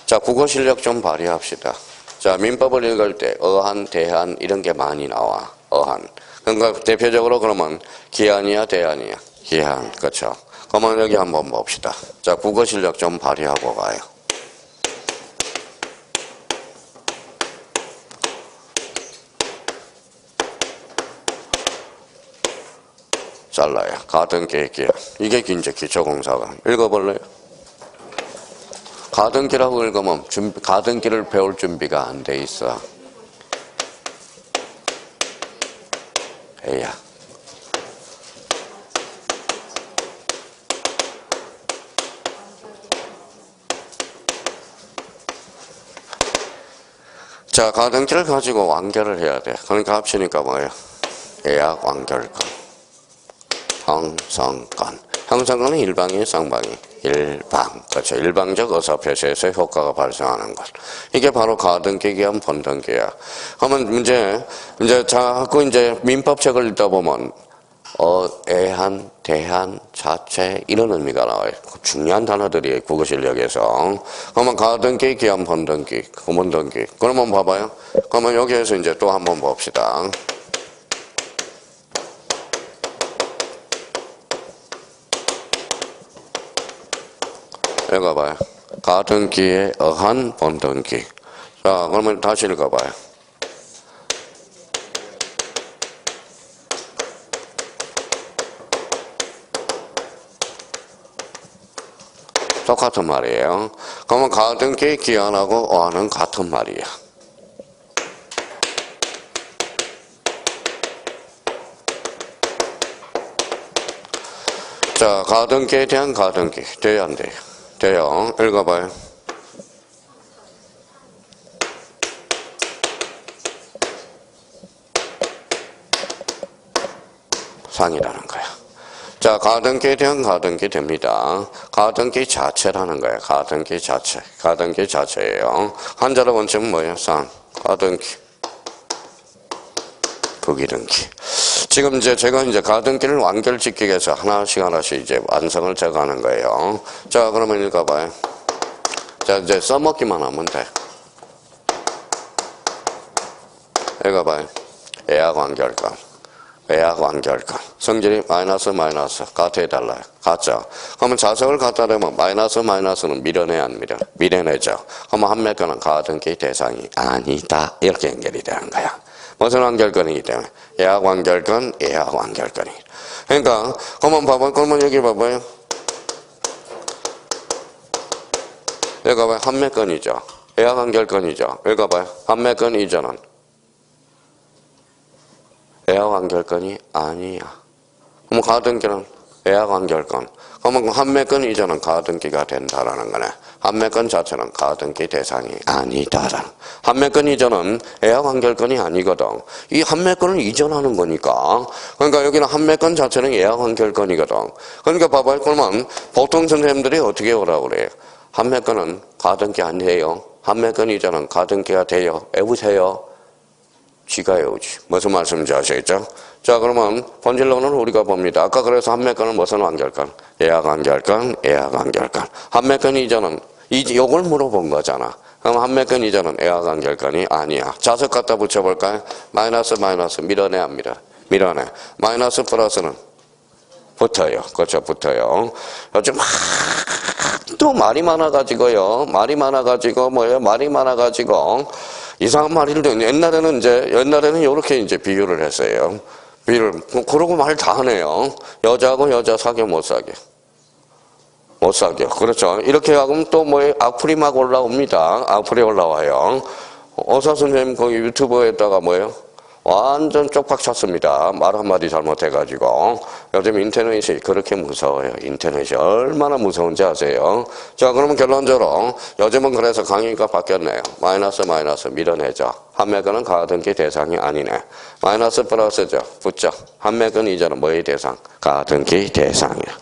자, 국어 실력 좀 발휘합시다. 자, 민법을 읽을 때 어한, 대한 이런 게 많이 나와. 어한. 그러니까 대표적으로 그러면 기한이야, 대한이야? 기한. 그렇죠. 그러면 여기 한번 봅시다. 자, 국어 실력 좀 발휘하고 가요. 잘라요. 가등기 기한. 이게 이제 기초공사가. 읽어볼래요? 가등기라고 읽으면 가등기를 배울 준비가 안 돼 있어. 에야. 자, 가등기를 가지고 완결을 해야 돼. 그러니까 합치니까 뭐예요? 예약 완결권. 형성권. 형상어는 일방이에요, 쌍방이? 일방. 그렇죠. 일방적 의사표시에서 효과가 발생하는 것. 이게 바로 가등기 기한 본등기야. 그러면 이제 자꾸 이제 민법책을 읽다 보면 애한, 대한, 자체 이런 의미가 나와요. 중요한 단어들이 국어 실력에서. 그러면 가등기, 기한, 본등기, 본등기. 그러면 봐봐요. 그러면 여기에서 이제 또 한번 봅시다. 읽어봐요. 가등기에 어한, 본등기. 자, 그러면 다시 읽어봐요. 똑같은 말이에요. 그러면 가등기, 기한하고 어한은 같은 말이에요. 자, 가등기에 대한 가등기. 돼요, 안 돼요? 돼요. 읽어봐요. 상이라는 거야. 자, 가등기에 대한 가등기 됩니다. 가등기 자체라는 거야. 가등기 자체. 가등기 자체예요. 한자로 원칙은 뭐예요? 상. 가등기. 부기등기. 지금 이제 제가 가등기를 완결짓기 위해서 하나씩 이제 완성을 제가 하는 거예요. 자, 그러면 읽어봐요. 자, 이제 써먹기만 하면 돼. 읽어봐요. 애학 완결권. 애학 완결권. 성질이 마이너스 같아 달라요. 같죠? 그러면 자석을 갖다 대면 마이너스는 밀어내야 안 밀어? 밀어내죠. 그러면 한매권은 가등기 대상이 아니다. 이렇게 연결이 되는 거야. 무슨 완결권이기 때문에? 애학 완결권, 애학 완결권이. 그러니까, 그러면 여기 봐봐요. 여기 봐봐요. 한매권이죠. 애학 완결권이죠. 여기 봐봐요. 한매권 이전은 애학 완결권이 아니야. 그럼 가등기는 애학 완결권. 그러면 한매권 이전은 가등기가 된다라는 거네. 한매권 자체는 가등기 대상이 아니다라는. 한매권 이전은 애학 완결권이 아니거든. 이 한매권을 이전하는 거니까. 그러니까 여기는 한매권 자체는 애학 완결권이거든. 그러니까 봐봐요. 그러면 보통 선생님들이 어떻게 오라고 그래요? 한매권은 가등기 아니에요. 한매권 이전은 가등기가 돼요. 외우세요. 쥐가 외우지. 무슨 말씀인지 아시겠죠? 자, 그러면 본질론은 우리가 봅니다. 아까 그래서 한매권은 무슨 완결권? 애학 완결권, 애학 완결권. 한매권 이전은 요걸 물어본 거잖아. 그럼 한매권 이전은 애학 완결권이 아니야. 자석 갖다 붙여볼까요? 마이너스 밀어내 안 밀어? 밀어내. 마이너스 플러스는 붙어요. 그렇죠, 붙어요. 요즘 또 말이 많아가지고요. 말이 많아가지고 이상한 말을 옛날에는 이렇게 이제 비교를 했어요. 그러고 말 다 하네요. 여자하고 여자 사겨 못 사겨. 못 사겨. 그렇죠. 이렇게 하면 또 악플이 막 올라옵니다. 악플이 올라와요. 어사 선생님 거기 유튜브에다가 완전 쪽박 쳤습니다. 말 한마디 잘못해가지고. 요즘 인터넷이 그렇게 무서워요. 인터넷이 얼마나 무서운지 아세요? 자, 그러면 결론적으로 요즘은 그래서 강의가 바뀌었네요. 마이너스 밀어내죠. 한매권은 가등기 대상이 아니네. 마이너스 플러스죠. 붙죠. 한매권 이전은 뭐의 대상? 가등기 대상이야.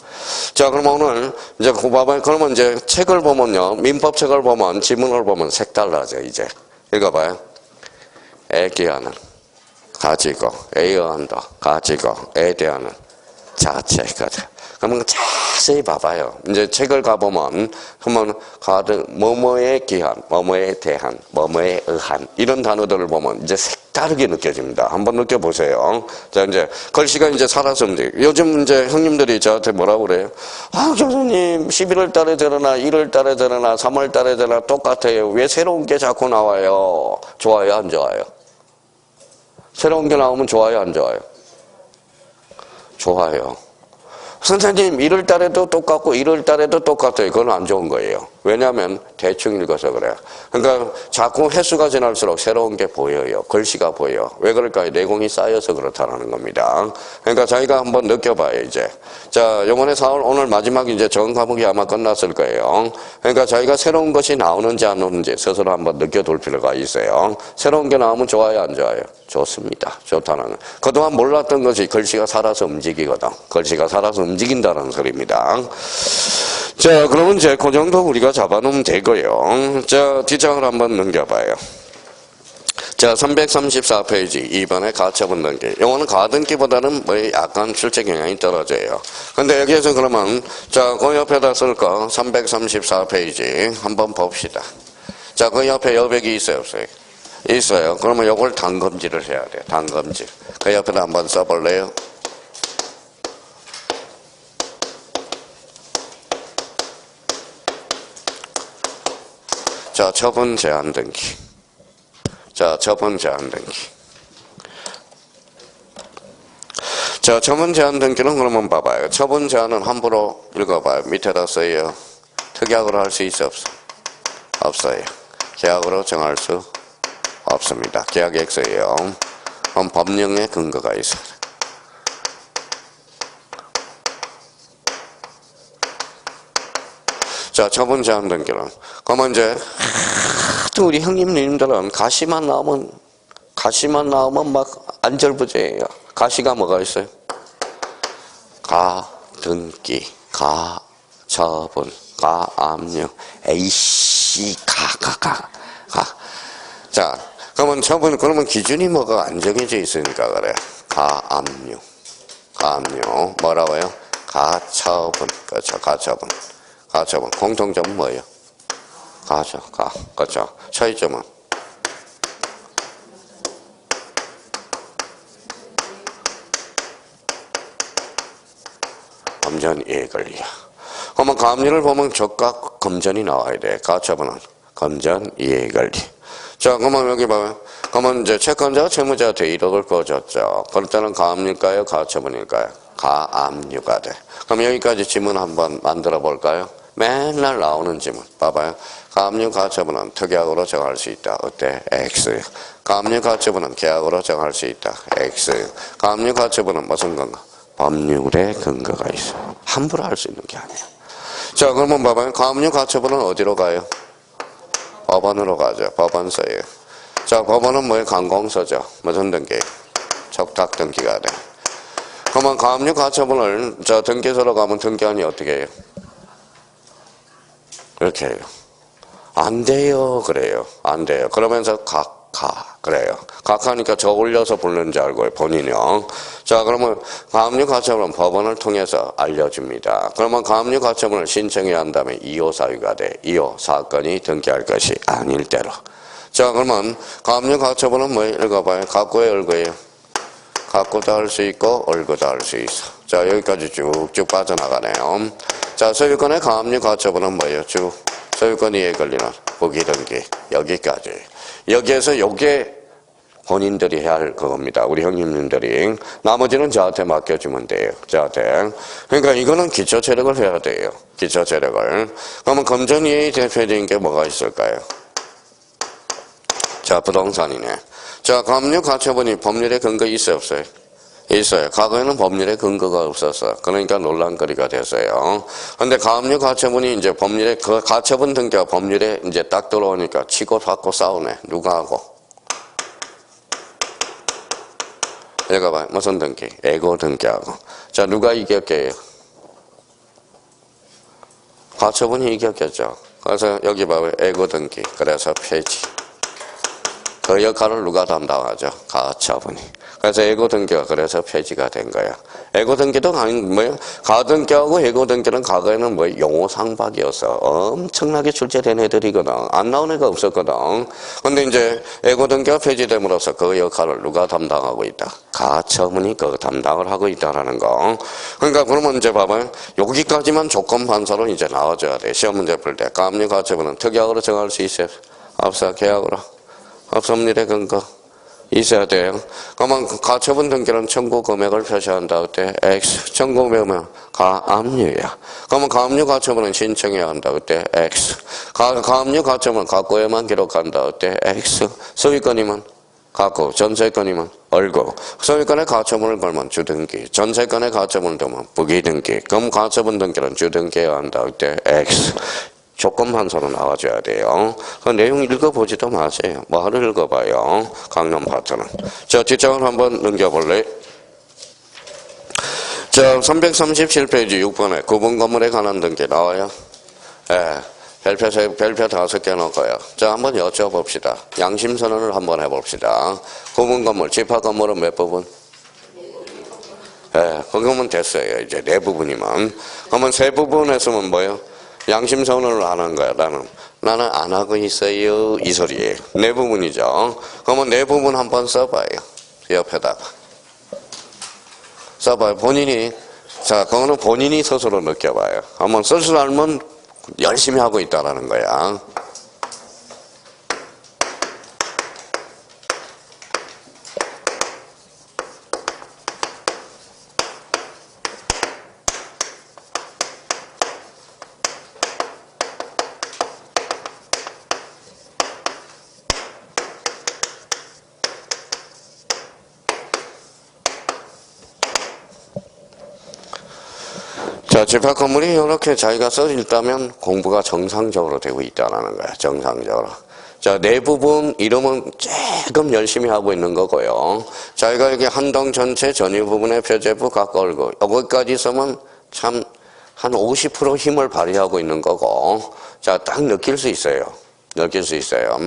자, 그럼 오늘 이제 그러면 이제 책을 보면요. 민법책을 보면 지문을 보면 색달라져 이제. 읽어봐요. 애기하는 가지고, 애어한도 가지고, 에 대하는 자체거든. 그러면 자세히 봐봐요. 이제 책을 가보면, 뭐뭐에 기한, 뭐뭐에 대한, 뭐뭐에 의한, 이런 단어들을 보면 이제 색다르게 느껴집니다. 한번 느껴보세요. 자, 이제, 글씨가 이제 살아서 움직여요. 요즘 이제 형님들이 저한테 뭐라고 그래요? 아, 교수님, 11월 달에 되나, 1월 달에 되나, 3월 달에 되나 똑같아요. 왜 새로운 게 자꾸 나와요? 좋아요, 안 좋아요? 새로운 게 나오면 좋아요, 안 좋아요? 좋아요. 선생님 1월 달에도 똑같고 1월 달에도 똑같아요. 그건 안 좋은 거예요. 왜냐하면 대충 읽어서 그래요. 그러니까 자꾸 횟수가 지날수록 새로운 게 보여요. 글씨가 보여. 왜 그럴까요? 내공이 쌓여서 그렇다는 겁니다. 그러니까 자기가 한번 느껴봐요, 이제. 자, 요번에 4월 오늘 마지막 이제 정 과목이 아마 끝났을 거예요. 그러니까 자기가 새로운 것이 나오는지 안 나오는지 스스로 한번 느껴볼 필요가 있어요. 새로운 게 나오면 좋아요, 안 좋아요? 좋습니다. 좋다는 거. 그동안 몰랐던 것이 글씨가 살아서 움직이거든. 글씨가 살아서 움직이거든. 움직인다는 소리입니다. 자, 그러면 이제 그 정도 우리가 잡아놓으면 되고요. 자, 뒷장을 한번 넘겨봐요. 자, 334페이지 2번의 가처분 등기. 요거는 가등기보다는 뭐 약간 출제 경향이 떨어져요. 근데 여기에서 그러면 자, 그 옆에다 쓸 거 334페이지 한번 봅시다. 자, 그 옆에 여백이 있어요, 없어요? 있어요. 그러면 요걸 단검질을 해야 돼요. 단검질. 그 옆에다 한번 써볼래요? 자, 처분 제한 등기. 자, 처분 제한 등기. 자, 처분 제한 등기는 그러면 봐봐요. 처분 제한은 함부로 읽어봐요. 밑에다 써요. 특약으로 할 수 있어, 없어? 없어요. 계약으로 정할 수 없습니다. 계약액서예요. 그럼 법령의 근거가 있어요. 자, 처분 제한 등기는 그러면 이제 또 우리 형님들은 가시만 나오면 막 안절부재예요. 가시가 뭐가 있어요? 가, 등기, 가, 처분, 가, 압류, 에이씨, 가. 자, 그러면 기준이 뭐가 안 정해져 있으니까 그래. 가, 압류, 뭐라고요? 가처분, 그렇죠, 가처분. 공통점은 뭐예요? 가죠, 그렇죠. 차이점은? 검전 이해관리야. 그러면 가압류를 보면 적각 검전이 나와야 돼. 가처분은 검전 이해관리. 자, 그러면 여기 봐요. 그러면 이제 채권자가 채무자한테 1억을 거줬죠. 그럴 때는 가압류일까요? 가처분일까요? 가압류가 돼. 그럼 여기까지 지문 한번 만들어 볼까요? 맨날 나오는 지문. 봐봐요. 가압류 가처분은 특약으로 정할 수 있다. 어때? X. 가압류 가처분은 계약으로 정할 수 있다. X. 가압류 가처분은 무슨 근거? 법률의 근거가 있어. 함부로 할 수 있는 게 아니에요. 자, 그러면 봐봐요. 가압류 가처분은 어디로 가요? 법원으로 가죠. 법원서예요. 자, 법원은 뭐예요? 관공서죠. 무슨 등기? 적탁 등기가 돼. 그러면 가압류 가처분을 저 등기소로 가면 등기관이 어떻게 해요? 이렇게 해요. 안 돼요. 그래요. 안 돼요. 그러면서 그래요. 각하니까 저 올려서 부르는 줄 알고요. 본인이요. 자, 그러면 가압류 가처분은 법원을 통해서 알려줍니다. 그러면 가압류 가처분을 신청해야 한다면 2호 사유가 돼. 2호 사건이 등기할 것이 아닐 때로. 자, 그러면 가압류 가처분은 뭐 읽어봐요. 갖고의 얼거예요. 갖고도 할 수 있고 얼고도 할 수 있어. 자, 여기까지 쭉쭉 빠져나가네요. 자, 소유권의 가압류 가처분은 뭐예요? 소유권 이해 권리는 부기등기. 여기까지. 여기에서 요게 본인들이 해야 할 그겁니다. 우리 형님들이. 나머지는 저한테 맡겨주면 돼요. 저한테. 그러니까 이거는 기초체력을 해야 돼요. 기초체력을. 그러면 검전이의 대표적인 게 뭐가 있을까요? 자, 부동산이네. 자, 가압류 가처분이 법률에 근거 있어요, 없어요? 있어요. 과거에는 법률에 근거가 없었어. 그러니까 논란거리가 됐어요. 근데 가압류 가처분이 이제 법률에, 그 가처분 등기가 법률에 이제 딱 들어오니까 치고 받고 싸우네. 누가 하고? 여기 봐요. 무슨 등기? 애고 등기하고. 자, 누가 이겼게요? 가처분이 이겼겠죠. 그래서 여기 봐요. 애고 등기. 그래서 폐지. 그 역할을 누가 담당하죠? 가처분이. 그래서 애고 등기가 그래서 폐지가 된 거야. 애고 등기도 가등기하고 애고 등기는 과거에는 용어 상박이었어. 엄청나게 출제된 애들이거든. 안 나온 애가 없었거든. 근데 이제 애고 등기가 폐지됨으로써 그 역할을 누가 담당하고 있다? 가처분이 그 담당을 하고 있다라는 거. 그러니까 그러면 이제 봐봐요. 여기까지만 조건 반사로 이제 나와줘야 돼. 시험 문제 풀 때. 가압류 가처분은 특약으로 정할 수 있어요? 없어. 계약으로. 없습니다. 근거 있어야 돼요. 그러면 가처분 등기는 청구 금액을 표시한다. 그때 X. 청구 금액은 가압류야. 그러면 가압류 가처분은 신청해야 한다. 그때 X. 가압류 가처분은 갖고에만 기록한다. 그때 X. 소유권이면 갖고, 전세권이면 얼고. 소유권의 가처분을 걸면 주등기. 전세권의 가처분을 걸면 부기등기. 그럼 가처분 등기는 주등기해야 한다. 그때 X. 조건 반사로 나와줘야 돼요. 그 내용 읽어보지도 마세요. 뭐를 읽어봐요. 강론 파트는. 자, 뒷장을 한번 넘겨볼래? 자, 337페이지 6번에 구분 건물에 관한 등기 나와요? 예. 별표 5개 넣을까요? 자, 한번 여쭤봅시다. 양심선언을 한번 해봅시다. 구분 건물, 집합 건물은 몇 부분? 예, 그거면 됐어요. 이제 네 부분이면. 그러면 세 부분에서는 뭐예요? 양심선언을 하는 거야. 나는 안 하고 있어요. 이 소리예요. 네 부분이죠. 그러면 네 부분 한번 써봐요. 옆에다가. 써봐요. 본인이. 자, 그거는 본인이 스스로 느껴봐요. 한번 쓸 줄 알면 열심히 하고 있다라는 거야. 자, 집합 건물이 이렇게 자기가 써있다면 공부가 정상적으로 되고 있다는 거야. 정상적으로. 자, 네 부분 이름은 조금 열심히 하고 있는 거고요. 자기가 여기 한동 전체 전유 부분의 표제부 각 걸고 여기까지 쓰면 참 한 50% 힘을 발휘하고 있는 거고. 자, 딱 느낄 수 있어요. 느낄 수 있어요.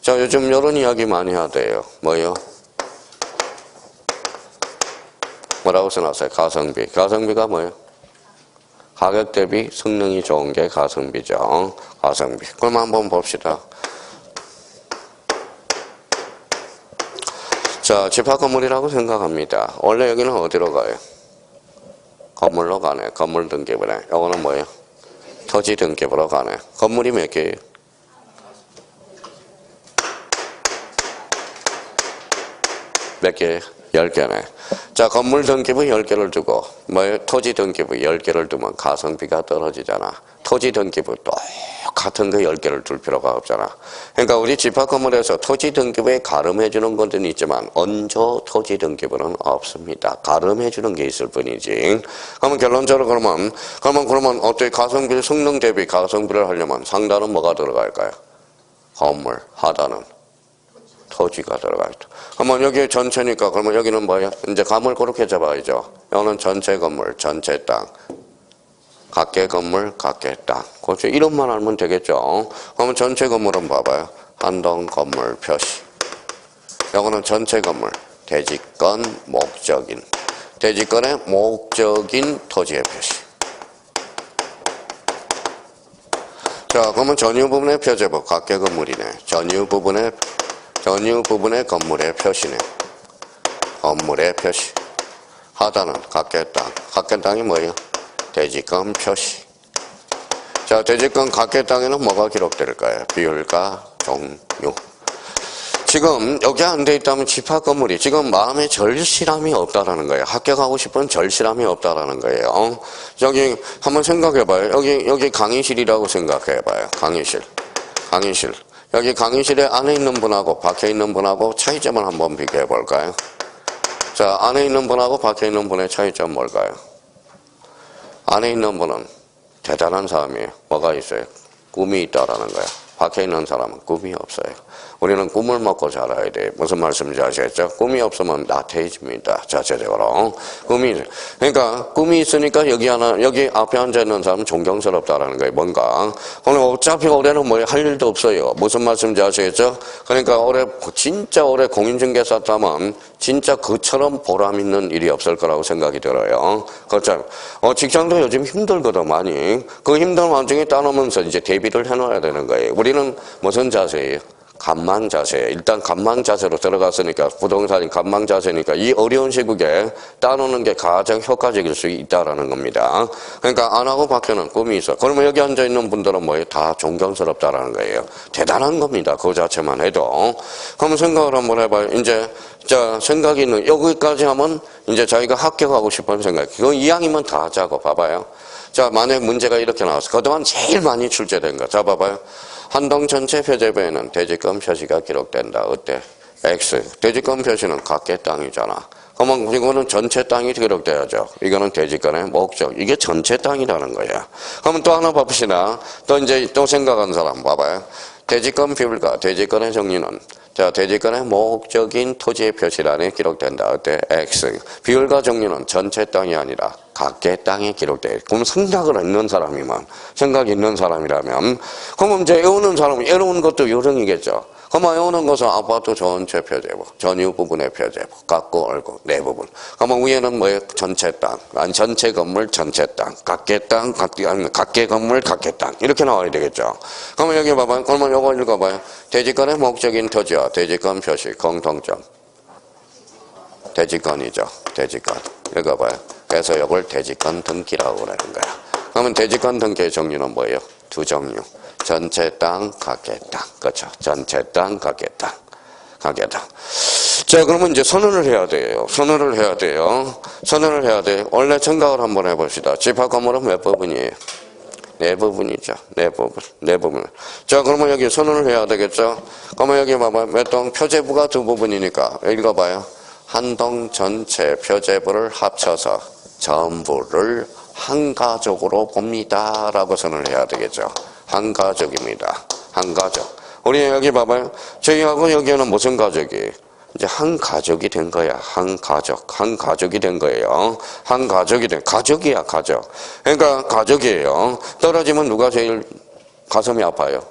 자, 요즘 이런 이야기 많이 해야 돼요. 뭐요? 뭐라고 써놨어요? 가성비. 가성비가 뭐예요? 가격 대비 성능이 좋은 게 가성비죠. 가성비. 그럼 한번 봅시다. 자, 집합 건물이라고 생각합니다. 원래 여기는 어디로 가요? 건물로 가네. 건물 등기부네. 이거는 뭐예요? 토지 등기부로 가네. 건물이 몇 개예요? 몇 개예요? 10개네. 자, 건물 등기부 10개를 두고 뭐예요? 토지 등기부 10개를 두면 가성비가 떨어지잖아. 토지 등기부 똑같은 거 10개를 둘 필요가 없잖아. 그러니까 우리 집합 건물에서 토지 등기부에 가름해 주는 것은 있지만 언저 토지 등기부는 없습니다. 가름해 주는 게 있을 뿐이지. 그러면 결론적으로 그러면 어떻게 가성비 성능 대비 가성비를 하려면 상단은 뭐가 들어갈까요? 건물, 하단은 토지가 들어가 있다. 그러면 여기 전체니까 그러면 여기는 뭐예요? 이제 감을 그렇게 잡아야죠. 여기는 전체 건물, 전체 땅. 각계 건물, 각계 땅. 그렇죠. 이름만 알면 되겠죠. 그러면 전체 건물은 봐봐요. 한동 건물 표시. 여기는 전체 건물. 대지권 목적인. 대지권의 목적인 토지의 표시. 자, 그러면 전유 부분의 표제부. 각계 건물이네. 전유 부분의 건물의 표시네. 건물의 표시. 하단은 각계 땅. 각계 땅이 뭐예요? 대지권 표시. 자, 대지권 각계 땅에는 뭐가 기록될까요? 비율과 종류. 지금 여기 안 돼 있다면 집합 건물이 지금 마음에 절실함이 없다라는 거예요. 합격하고 싶은 절실함이 없다라는 거예요. 여기 한번 생각해봐요. 여기 강의실이라고 생각해봐요. 강의실. 여기 강의실에 안에 있는 분하고 밖에 있는 분하고 차이점을 한번 비교해 볼까요? 자, 안에 있는 분하고 밖에 있는 분의 차이점 뭘까요? 안에 있는 분은 대단한 사람이에요. 뭐가 있어요? 꿈이 있다라는 거야. 밖에 있는 사람은 꿈이 없어요. 우리는 꿈을 먹고 자라야 돼. 무슨 말씀인지 아시겠죠? 꿈이 없으면 나태해집니다. 자체적으로. 그러니까 꿈이 있으니까 여기 앞에 앉아있는 사람은 존경스럽다라는 거예요. 뭔가. 오늘 어차피 올해는 뭐 할 일도 없어요. 무슨 말씀인지 아시겠죠? 그러니까 진짜 올해 공인중개사 따면 진짜 그처럼 보람 있는 일이 없을 거라고 생각이 들어요. 그렇죠. 직장도 요즘 힘들거든, 많이. 그 힘든 와중에 따놓으면서 이제 대비를 해놔야 되는 거예요. 우리는 무슨 자세예요? 간망 자세. 일단 간망 자세로 들어갔으니까 부동산이 간망 자세니까 이 어려운 시국에 따놓는 게 가장 효과적일 수 있다라는 겁니다. 그러니까 안하고 밖에는 꿈이 있어. 그러면 여기 앉아 있는 분들은 뭐예요? 다 존경스럽다라는 거예요. 대단한 겁니다. 그 자체만 해도. 그럼 생각을 한번 해봐요. 이제 생각이 있는 여기까지 하면 이제 자기가 합격하고 싶은 생각. 그거 이왕이면 다 하자고 봐봐요. 자, 만약 문제가 이렇게 나왔어. 그동안 제일 많이 출제된 거. 자, 봐봐요. 한동 전체 표제부에는 대지권 표시가 기록된다. 어때? X. 대지권 표시는 각계 땅이잖아. 그러면 이거는 전체 땅이 기록돼야죠. 이거는 대지권의 목적. 이게 전체 땅이라는 거야. 그러면 또 하나 봅시다. 또 생각한 사람 봐봐요. 대지권 비율과 대지권의 정리는 자, 대지권의 목적인 토지의 표시란에 기록된다. 어때? X. 비율과 종류는 전체 땅이 아니라 각계 땅에 기록돼. 그럼 생각을 있는 사람이면, 생각이 있는 사람이라면, 그러면 이제 애우는 사람은 애우는 것도 요령이겠죠. 그러면 애우는 것은 아파트 전체 표제부, 전유 부분의 표제부, 갖고 얼고 내 부분. 그러면 위에는 뭐예요? 전체 땅, 아니 전체 건물 전체 땅, 각계 땅, 각계 건물 각계 땅 이렇게 나와야 되겠죠. 그러면 여기 봐봐요. 그러면 요거 읽어봐요. 대지권의 목적인 토지와 대지권 표시 공통점. 대지권이죠. 대지권. 읽어봐요. 그래서 이걸 대지권 등기라고 그러는 거야. 그러면 대지권 등기의 종류는 뭐예요? 두 종류. 전체 땅, 각계 땅. 그렇죠. 전체 땅, 각계 땅. 각계 땅. 자, 그러면 이제 선언을 해야 돼요. 선언을 해야 돼요. 선언을 해야 돼. 원래 생각을 한번 해봅시다. 집합 건물은 몇 부분이에요? 네 부분이죠. 네 부분. 네 부분. 자, 그러면 여기 선언을 해야 되겠죠? 그러면 여기 봐봐요. 몇 동? 표제부가 두 부분이니까. 읽어봐요. 한 동 전체 표제부를 합쳐서 전부를 한 가족으로 봅니다. 라고 선언을 해야 되겠죠. 한 가족입니다. 한 가족. 우리 여기 봐봐요. 저희하고 여기는 무슨 가족이에요? 이제 한 가족이 된 거야. 한 가족. 한 가족이 된 거예요. 한 가족이 된, 가족이야, 가족. 그러니까 가족이에요. 떨어지면 누가 제일 가슴이 아파요?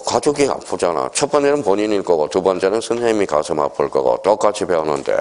가족이 아프잖아. 첫 번째는 본인일 거고, 두 번째는 선생님이 가슴 아플 거고, 똑같이 배우는데.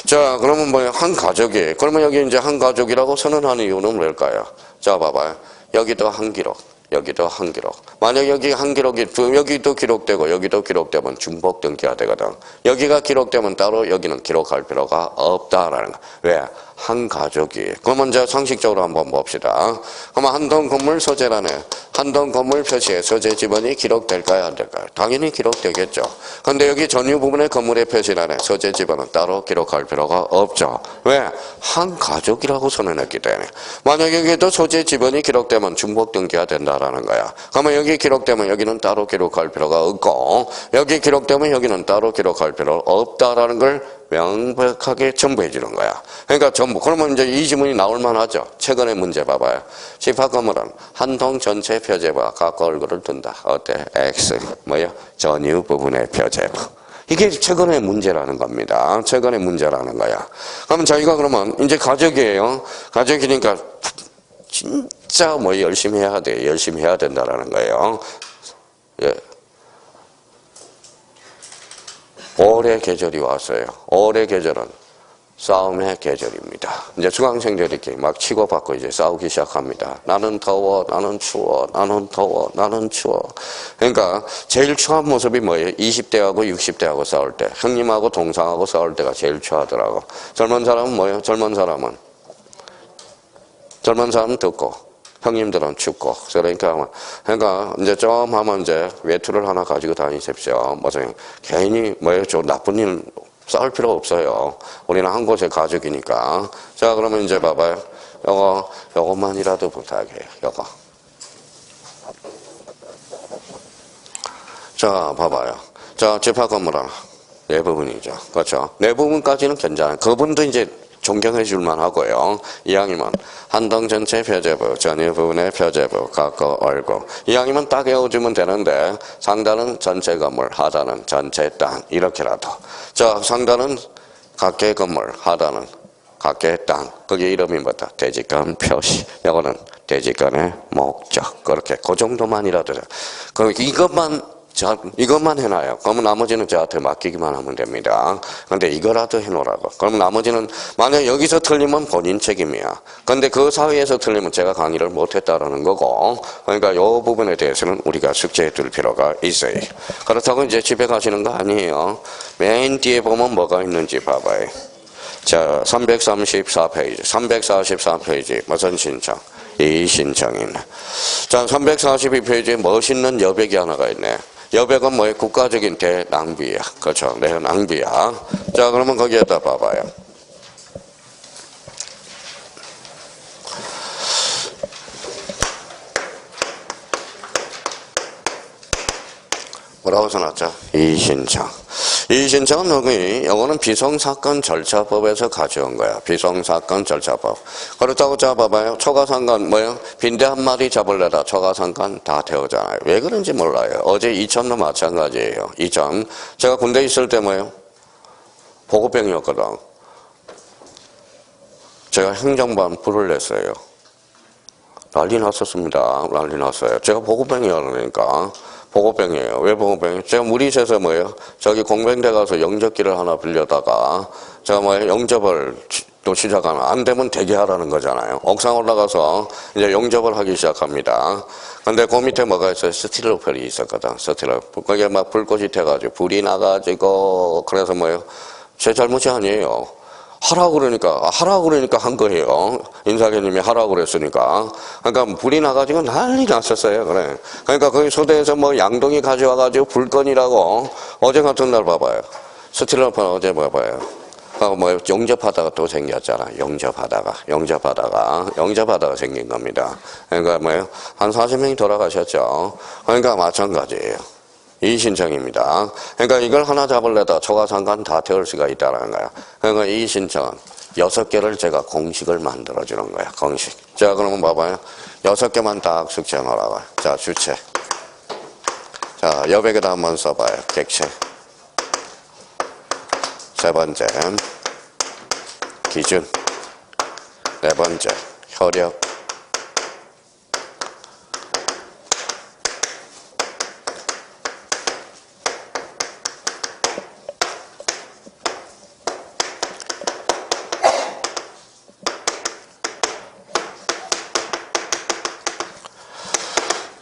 자, 그러면 뭐야? 한 가족이. 그러면 여기 이제 한 가족이라고 선언하는 이유는 뭘까요? 자, 봐봐요. 여기도 한 기록. 여기도 한 기록. 만약 여기 한 기록이, 여기도 기록되고, 여기도 기록되면 중복 등기가 되거든. 여기가 기록되면 따로 여기는 기록할 필요가 없다라는 거. 왜? 한 가족이. 그러면 이제 상식적으로 한번 봅시다. 그러면 한동 건물 소재란에 한동 건물 표시에 소재 지번이 기록될까요? 안 될까요? 당연히 기록되겠죠. 근데 여기 전유 부분의 건물의 표시란에 소재 지번은 따로 기록할 필요가 없죠. 왜? 한 가족이라고 선언했기 때문에. 만약 여기도 소재 지번이 기록되면 중복 등기가 된다라는 거야. 그러면 여기 기록되면 여기는 따로 기록할 필요가 없고, 여기 기록되면 여기는 따로 기록할 필요 없다라는 걸 명백하게 첨부해 주는 거야. 그러니까 전부. 그러면 이제 이 지문이 나올 만하죠. 최근의 문제 봐봐요. 집합 건물은 한 동 전체 표제부와 각 얼굴을 둔다. 어때? X. 뭐요? 전유 부분의 표제부. 이게 최근의 문제라는 겁니다. 최근의 문제라는 거야. 그러면 저희가 그러면 이제 가족이에요. 가족이니까 진짜 뭐 열심히 해야 돼. 열심히 해야 된다라는 거예요. 예. 올해 계절이 왔어요. 올해 계절은 싸움의 계절입니다. 이제 중학생들이 막 치고받고 이제 싸우기 시작합니다. 나는 더워, 나는 추워, 나는 더워, 나는 추워. 그러니까 제일 추한 모습이 뭐예요? 20대하고 60대하고 싸울 때. 형님하고 동상하고 싸울 때가 제일 추하더라고. 젊은 사람은 뭐예요? 젊은 사람은 듣고. 형님들은 춥고. 그러니까 이제 좀 하면 이제 외투를 하나 가지고 다니십시오. 무슨 괜히 뭐예요? 좀 나쁜 일 싸울 필요 없어요. 우리는 한 곳의 가족이니까. 자, 그러면 이제 봐봐요. 요것만이라도 부탁해요. 요거. 자, 봐봐요. 자, 집합 건물은 네 부분이죠. 그렇죠? 네 부분까지는 괜찮아요. 그분도 이제 존경해 줄만 하고요. 이왕이면 한동 전체 표제부, 전유 부분의 표제부, 갖고 얼고. 이왕이면 딱 외워주면 되는데 상단은 전체 건물, 하단은 전체 땅 이렇게라도. 자, 상단은 각계 건물, 하단은 각계 땅. 거기 이름이 뭐다? 대지권 표시. 이거는 대지권의 목적. 그렇게 그 정도만이라도. 그럼 이것만 해놔요. 그러면 나머지는 저한테 맡기기만 하면 됩니다. 근데 이거라도 해놓으라고. 그럼 나머지는 만약 여기서 틀리면 본인 책임이야. 근데 그 사회에서 틀리면 제가 강의를 못했다라는 거고. 그러니까 이 부분에 대해서는 우리가 숙제해 둘 필요가 있어요. 그렇다고 이제 집에 가시는 거 아니에요. 맨 뒤에 보면 뭐가 있는지 봐봐요. 자, 334페이지. 344페이지. 무슨 신청? 이 신청이네. 자, 342페이지에 멋있는 여백이 하나가 있네. 여백은 뭐예요? 국가적인 대낭비야. 그렇죠. 대낭비야. 자, 그러면 거기에다 봐봐요. 뭐라고 써놨죠? 이 신청. 이의신청은 여기, 이거는 비송사건 절차법에서 가져온 거야. 비송사건 절차법. 그렇다고 잡아봐요. 초과상관 뭐예요? 빈대 한 마리 잡으려다 초과상관 다 태우잖아요. 왜 그런지 몰라요. 어제 이천도 마찬가지예요. 이천. 제가 군대 있을 때 뭐예요? 보급병이었거든. 제가 행정반 불을 냈어요. 난리 났었습니다. 난리 났어요. 제가 보급병이라니까. 보급병이에요. 왜 보급병이에요? 제가 물이 새서 뭐예요? 저기 공병대 가서 영접기를 하나 빌려다가 제가 뭐예요? 영접을 또 시작하면 안 되면 대기하라는 거잖아요. 옥상 올라가서 이제 영접을 하기 시작합니다. 근데 그 밑에 뭐가 있어요? 스틸로펠이 있었거든. 스틸로펠. 거기에 막 불꽃이 태가지고 불이 나가지고 그래서 뭐예요? 제 잘못이 아니에요. 하라고 그러니까 한 거예요. 인사교님이 하라고 그랬으니까. 그러니까 불이 나가지고 난리 났었어요. 그래. 그러니까 거기 소대에서 뭐 양동이 가져와가지고 불건이라고 어제 같은 날 봐봐요. 스틸러폰 어제 봐봐요. 뭐 영접하다가 또 생겼잖아. 영접하다가 생긴 겁니다. 그러니까 뭐예요? 한 40명이 돌아가셨죠. 그러니까 마찬가지예요. 이의신청입니다. 그러니까 이걸 하나 잡으려다 초과상관 다 태울 수가 있다는 거야. 그러니까 이의신청은 6개를 제가 공식을 만들어주는 거야. 공식. 자, 그러면 봐봐요. 6개만 딱 숙제 놓으라고. 자, 주체. 자, 여백에다 한번 써봐요. 객체. 세 번째, 기준. 네 번째, 효력.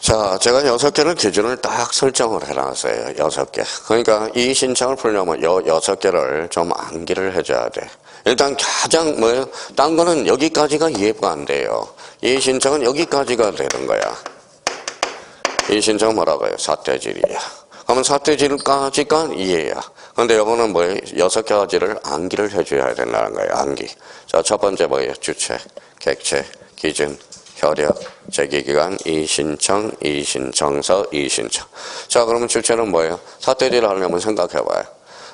자, 제가 6개를 기준을 딱 설정을 해놨어요. 6개. 그러니까 이 신청을 풀려면 6개를 좀 암기를 해줘야 돼. 일단 가장 뭐예요? 딴 거는 여기까지가 이해가 안 돼요. 이 신청은 여기까지가 되는 거야. 이 신청은 뭐라고요? 사태질이야. 그러면 사태질까지가 이해야. 근데 이거는 뭐예요? 6가지를 암기를 해줘야 된다는 거예요. 암기. 자, 첫 번째 뭐예요? 주체, 객체, 기준, 효력, 제기기간, 이의신청, 이의신청서, 이의신청. 자, 그러면 주체는 뭐예요? 사태질을 하려면 생각해봐요.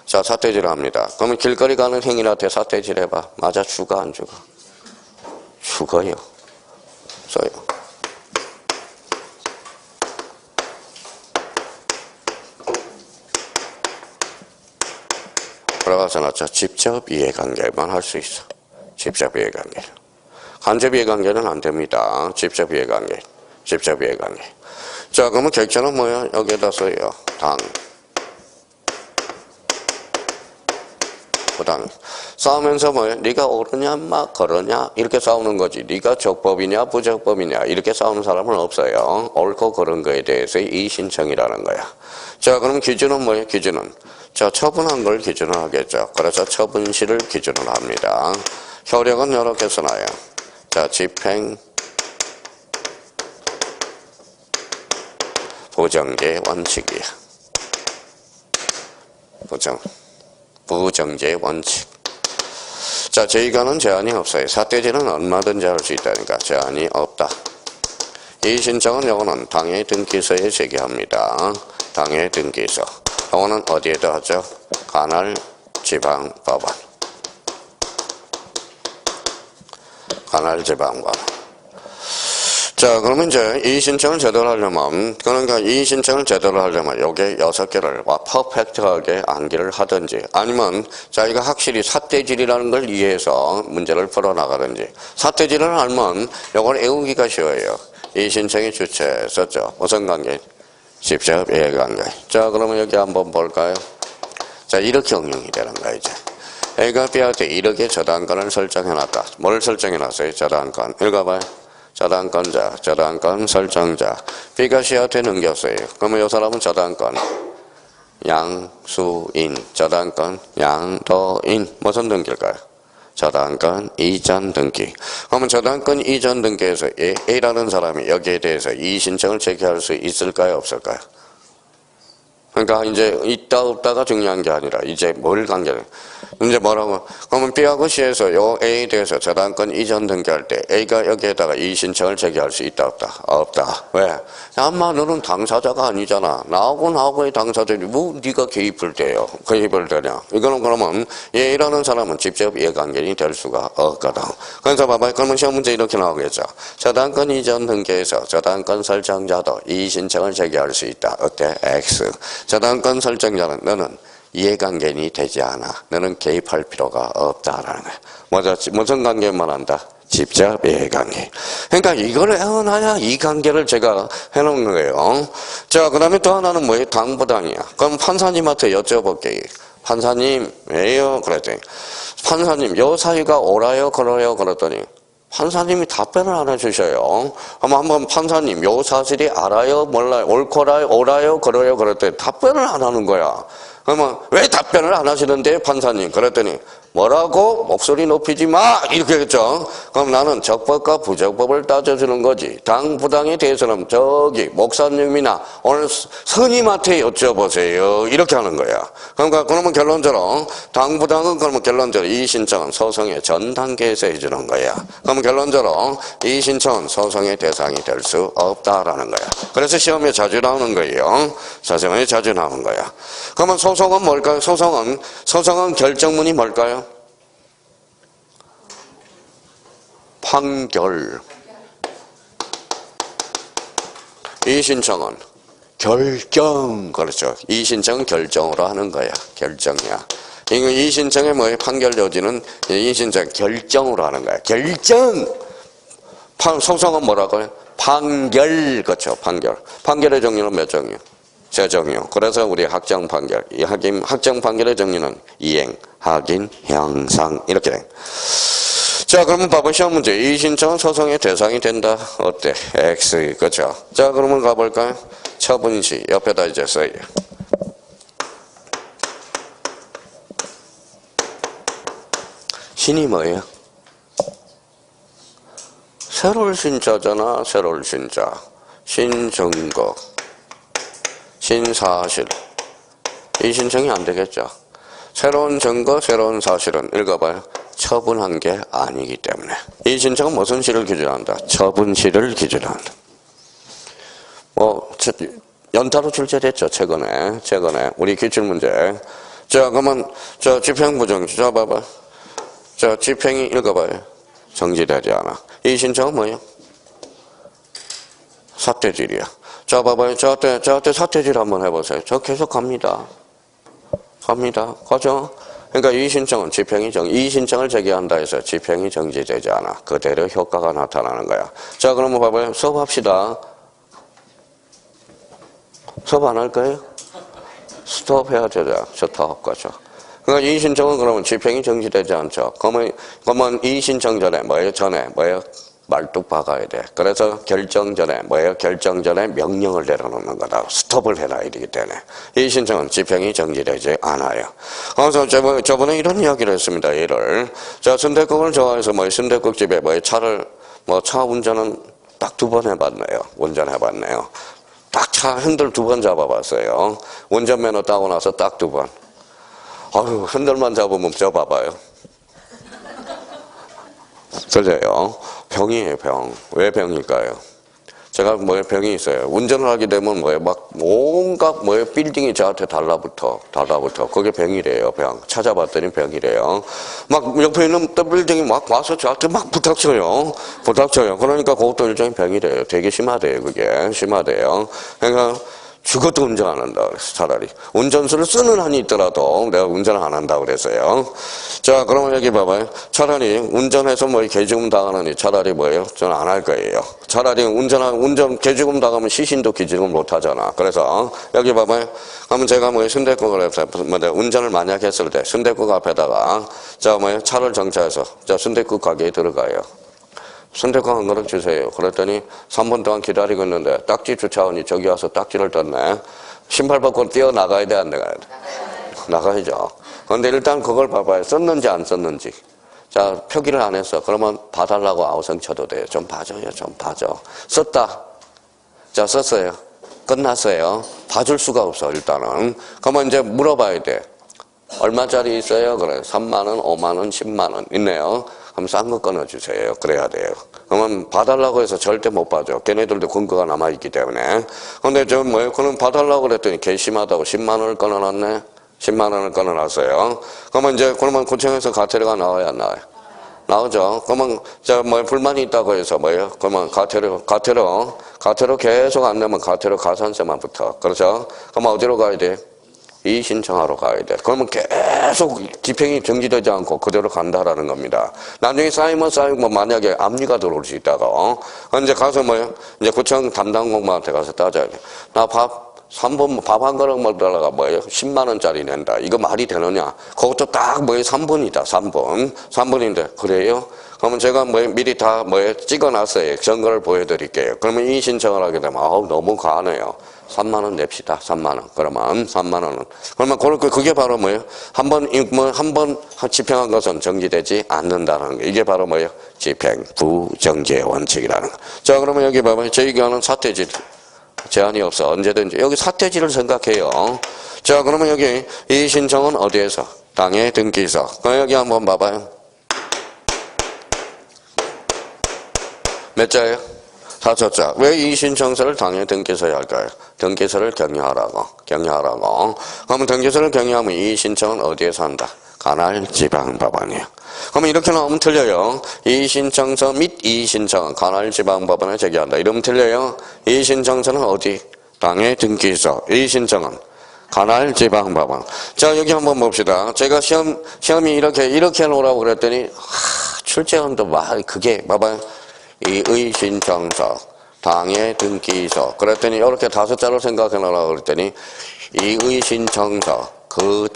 자, 사태질을 합니다. 그러면 길거리 가는 행인한테 사태질 해봐. 맞아, 죽어, 안 죽어? 죽어요. 써요. 들어가서 놨죠. 직접 이해관계만 할 수 있어. 직접 이해관계. 간접 이해관계는 안 됩니다. 직접 이해관계. 직접 이해관계. 자, 그러면 객체는 뭐야? 여기에다 써요. 당. 부당. 싸우면서 뭐야? 네가 옳으냐, 막 그러냐? 이렇게 싸우는 거지. 네가 적법이냐, 부적법이냐? 이렇게 싸우는 사람은 없어요. 옳고 그런 거에 대해서 이의신청이라는 거야. 자, 그럼 기준은 뭐예요? 기준은. 자, 처분한 걸 기준을 하겠죠. 그래서 처분시를 기준을 합니다. 효력은 이렇게 써놔요. 자, 집행, 부정제 원칙이야. 부정제 원칙. 자, 제의가는 제한이 없어요. 사태질은 얼마든지 할 수 있다니까 제한이 없다. 이의신청은 요거는 당해 등기소에 제기합니다. 당해 등기소. 요거는 어디에다 하죠? 관할 지방법원. 관할 지방법원. 자, 그러면 이제 이의신청을 제대로 하려면, 그러니까 이의신청을 제대로 하려면 요게 6개를 퍼펙트하게 암기를 하든지, 아니면 자기가 확실히 사태질이라는 걸 이해해서 문제를 풀어나가든지. 사태질을 알면 요걸 외우기가 쉬워요. 이의신청의 주체 썼죠. 무슨 관계? 직접 이해관계. 자, 그러면 여기 한번 볼까요? 자, 이렇게 응용이 되는 거야, 이제. A가 B한테 이렇게 저당권을 설정해놨다. 뭘 설정해놨어요? 저당권. 읽어봐요. 저당권자, 저당권 설정자. B가 C한테 넘겼어요. 그러면 이 사람은 저당권 양수인, 저당권 양도인. 무슨 등기일까요? 저당권 이전 등기. 그러면 저당권 이전 등기에서 A라는 사람이 여기에 대해서 이의신청을 제기할 수 있을까요? 없을까요? 그러니까 이제 있다 없다가 중요한 게 아니라 이제 뭘 관계를 이제 뭐라고 그러면 B하고 C에서 요 A에 대해서 저당권 이전 등기할 때 A가 여기에다가 이의 신청을 제기할 수 있다 없다? 없다. 왜? 아마 너는 당사자가 아니잖아. 나하고의 당사자니 뭐 네가 개입을 돼요. 개입을 되냐? 이거는 그러면 A라는 사람은 직접 이해관계인이 될 수가 없거든. 그래서 봐봐요. 그러면 시험 문제 이렇게 나오겠죠. 저당권 이전 등기에서 저당권 설정자도 이의 신청을 제기할 수 있다. 어때? X. 저당권 설정자는 너는 이해관계인이 되지 않아. 너는 개입할 필요가 없다라는 거야. 무슨 관계만 한다? 직접 이해관계. 그러니까 이걸 해놔야 이 관계를 제가 해놓은 거예요. 자, 그 다음에 또 하나는 뭐예요? 당부당이야. 그럼 판사님한테 여쭤볼게요. 판사님, 왜요? 그랬더니, 판사님, 요 사유가 옳아요? 그러요? 그랬더니, 판사님이 답변을 안 해주셔요. 한번 판사님, 요 사실이 알아요? 몰라요? 옳고라요? 옳아요? 그러요? 그랬더니 답변을 안 하는 거야. 그러면 왜 답변을 안 하시는데 판사님? 그랬더니 뭐라고? 목소리 높이지 마! 이렇게 했죠. 그럼 나는 적법과 부적법을 따져주는 거지. 당, 부당에 대해서는 저기 목사님이나 오늘 스님한테 여쭤보세요. 이렇게 하는 거야. 그러니까 그러면 결론적으로 당, 부당은 그러면 결론적으로 이의 신청은 소송의 전 단계에서 해주는 거야. 그러면 결론적으로 이의 신청은 소송의 대상이 될 수 없다라는 거야. 그래서 시험에 자주 나오는 거예요. 시험에 자주 나오는 거야. 그러면 소송은 뭘까요? 소송은 결정문이 뭘까요? 판결. 이의 신청은 결정. 그렇죠. 이의 신청은 결정으로 하는 거야. 결정이야. 이의 신청의 뭐예요? 판결 여지는 이의 신청 결정으로 하는 거야. 결정. 소송은 뭐라고요? 판결. 그렇죠. 판결. 판결의 종류는 몇 종류? 세 종류. 그래서 우리 확정 판결. 이 확정 판결의 종류는 이행, 확인, 형상 이렇게 돼. 자, 그러면 봐봐. 시험 문제. 이의 신청은 소송의 대상이 된다. 어때? X. 그렇죠. 자, 그러면 가볼까요? 처분시. 옆에다 이제 써요. 신이 뭐예요? 새로울 신자잖아. 새로울 신자. 신증거. 신사실. 이 신청이 안 되겠죠. 새로운 증거, 새로운 사실은 읽어봐요. 처분한 게 아니기 때문에. 이 신청은 무슨 시를 기준한다? 처분시를 기준한다. 연타로 출제됐죠. 최근에. 우리 기출문제. 자, 그러면, 집행부정지. 자, 봐봐. 자, 집행이 읽어봐요. 정지되지 않아. 이 신청은 뭐예요? 사퇴질이야. 자, 봐봐요. 저한테 사퇴질 한번 해보세요. 저 계속 갑니다. 가죠? 그러니까 이의 신청은 이의 신청을 제기한다 해서 집행이 정지되지 않아. 그대로 효과가 나타나는 거야. 자, 그러면 봐봐요. 수업합시다. 수업 안 할 거예요? 스톱해야 되죠. 스톱. 그죠? 그러니까 이의 신청은 그러면 집행이 정지되지 않죠. 그러면 이의 신청 전에 뭐예요? 말뚝 박아야 돼. 그래서 결정 전에 결정 전에 명령을 내려놓는 거다. 스톱을 해놔야 되기 때문에. 이 신청은 집행이 정지되지 않아요. 그래서 저번에 이런 이야기를 했습니다. 예를. 자, 순댓국을 좋아해서 순댓국집에 차를 차 운전은 딱 2번 해봤네요. 운전해봤네요. 딱 차 핸들 2번 잡아봤어요. 운전면허 따고 나서 딱 2번. 아유, 핸들만 잡으면 저 봐봐요. 그래요. 병이에요, 병. 왜 병일까요? 제가 병이 있어요. 운전을 하게 되면 온갖 빌딩이 저한테 달라붙어. 그게 병이래요, 병. 찾아봤더니 병이래요. 옆에 있는 빌딩이 와서 저한테 부닥쳐요. 그러니까 그것도 일종의 병이래요. 되게 심하대요, 그게. 심하대요. 그러니까 죽어도 운전 안 한다 그랬어. 차라리 운전수를 쓰는 한이 있더라도 내가 운전을 안 한다 그랬어요. 자, 그러면 여기 봐봐요. 차라리 운전해서 개죽음 당하느니 차라리 저는 안 할 거예요. 차라리 운전 개죽음 당하면 시신도 기죽음 못 하잖아. 그래서 여기 봐봐요. 그러면 제가 순댓국을 해서 운전을 만약 했을 때 순댓국 앞에다가 차를 정차해서 순댓국 가게에 들어가요. 순댓국 한 그릇 주세요. 그랬더니 3분 동안 기다리고 있는데 딱지 주차원이 저기 와서 딱지를 떴네. 신발 벗고 뛰어나가야 돼, 안 나가야 돼? 나가야죠. 그런데 일단 그걸 봐봐요. 썼는지 안 썼는지. 자, 표기를 안 했어. 그러면 봐달라고 아우성 쳐도 돼요. 좀 봐줘요. 썼다. 자, 썼어요. 끝났어요. 봐줄 수가 없어, 일단은. 그러면 이제 물어봐야 돼. 얼마짜리 있어요? 그래. 3만 원, 5만 원, 10만 원 있네요. 그럼 싼 거 끊어주세요. 그래야 돼요. 그러면 봐달라고 해서 절대 못 봐줘. 걔네들도 근거가 남아있기 때문에. 근데 저 뭐예요? 그럼 봐달라고 그랬더니 개심하다고 10만 원을 끊어놨네? 10만 원을 끊어놨어요. 그러면 이제, 그러면 구청에서 과태료가 나와야 안 나와요? 나오죠. 그러면, 불만이 있다고 해서 뭐예요? 그러면 과태료 계속 안 내면 과태료 가산세만 붙어. 그렇죠? 그러면 어디로 가야 돼? 이의 신청하러 가야 돼. 그러면 계속 집행이 정지되지 않고 그대로 간다라는 겁니다. 나중에 쌓이면 만약에 압류가 들어올 수 있다가, 이제 가서 이제 구청 담당 공무원한테 가서 따져야 돼. 나 밥 3분 밥 한 그릇 먹다가 10만 원짜리 낸다. 이거 말이 되느냐? 그것도 딱 3분이다. 3분인데 그래요? 그러면 제가 미리 다 찍어놨어요. 증거를 보여드릴게요. 그러면 이 신청을 하게 되면 너무 과하네요. 3만 원 냅시다. 3만 원. 그러면 3만 원은. 그러면 그게 바로 한 번 집행한 것은 정지되지 않는다는 거. 이게 바로 집행 부정지의 원칙이라는 거. 자, 그러면 여기 봐봐요. 저희가는 사퇴지. 제한이 없어. 언제든지. 여기 사퇴지를 생각해요. 자, 그러면 여기 이 신청은 어디에서? 당해 등기소. 여기 한번 봐봐요. 몇 자예요? 5자. 왜 이 신청서를 당해 등기소에 할까요? 등기소를 격려하라고. 그러면 등기소를 격려하면 이 신청은 어디에서 한다? 관할 지방법원이에요. 그러면 이렇게 나오면 틀려요. 이 신청서 및 이 신청은 관할 지방법원에 제기한다. 이러면 틀려요. 이 신청서는 어디? 당해 등기소. 이 신청은 관할 지방법원. 자, 여기 한번 봅시다. 제가 시험이 이렇게 놓으라고 그랬더니 출제원도 그게 봐봐요. 이 의신청서, 당해 등기소. 그랬더니 이렇게 5자로 생각해 놓으라고 그랬더니 이 의신청서, 그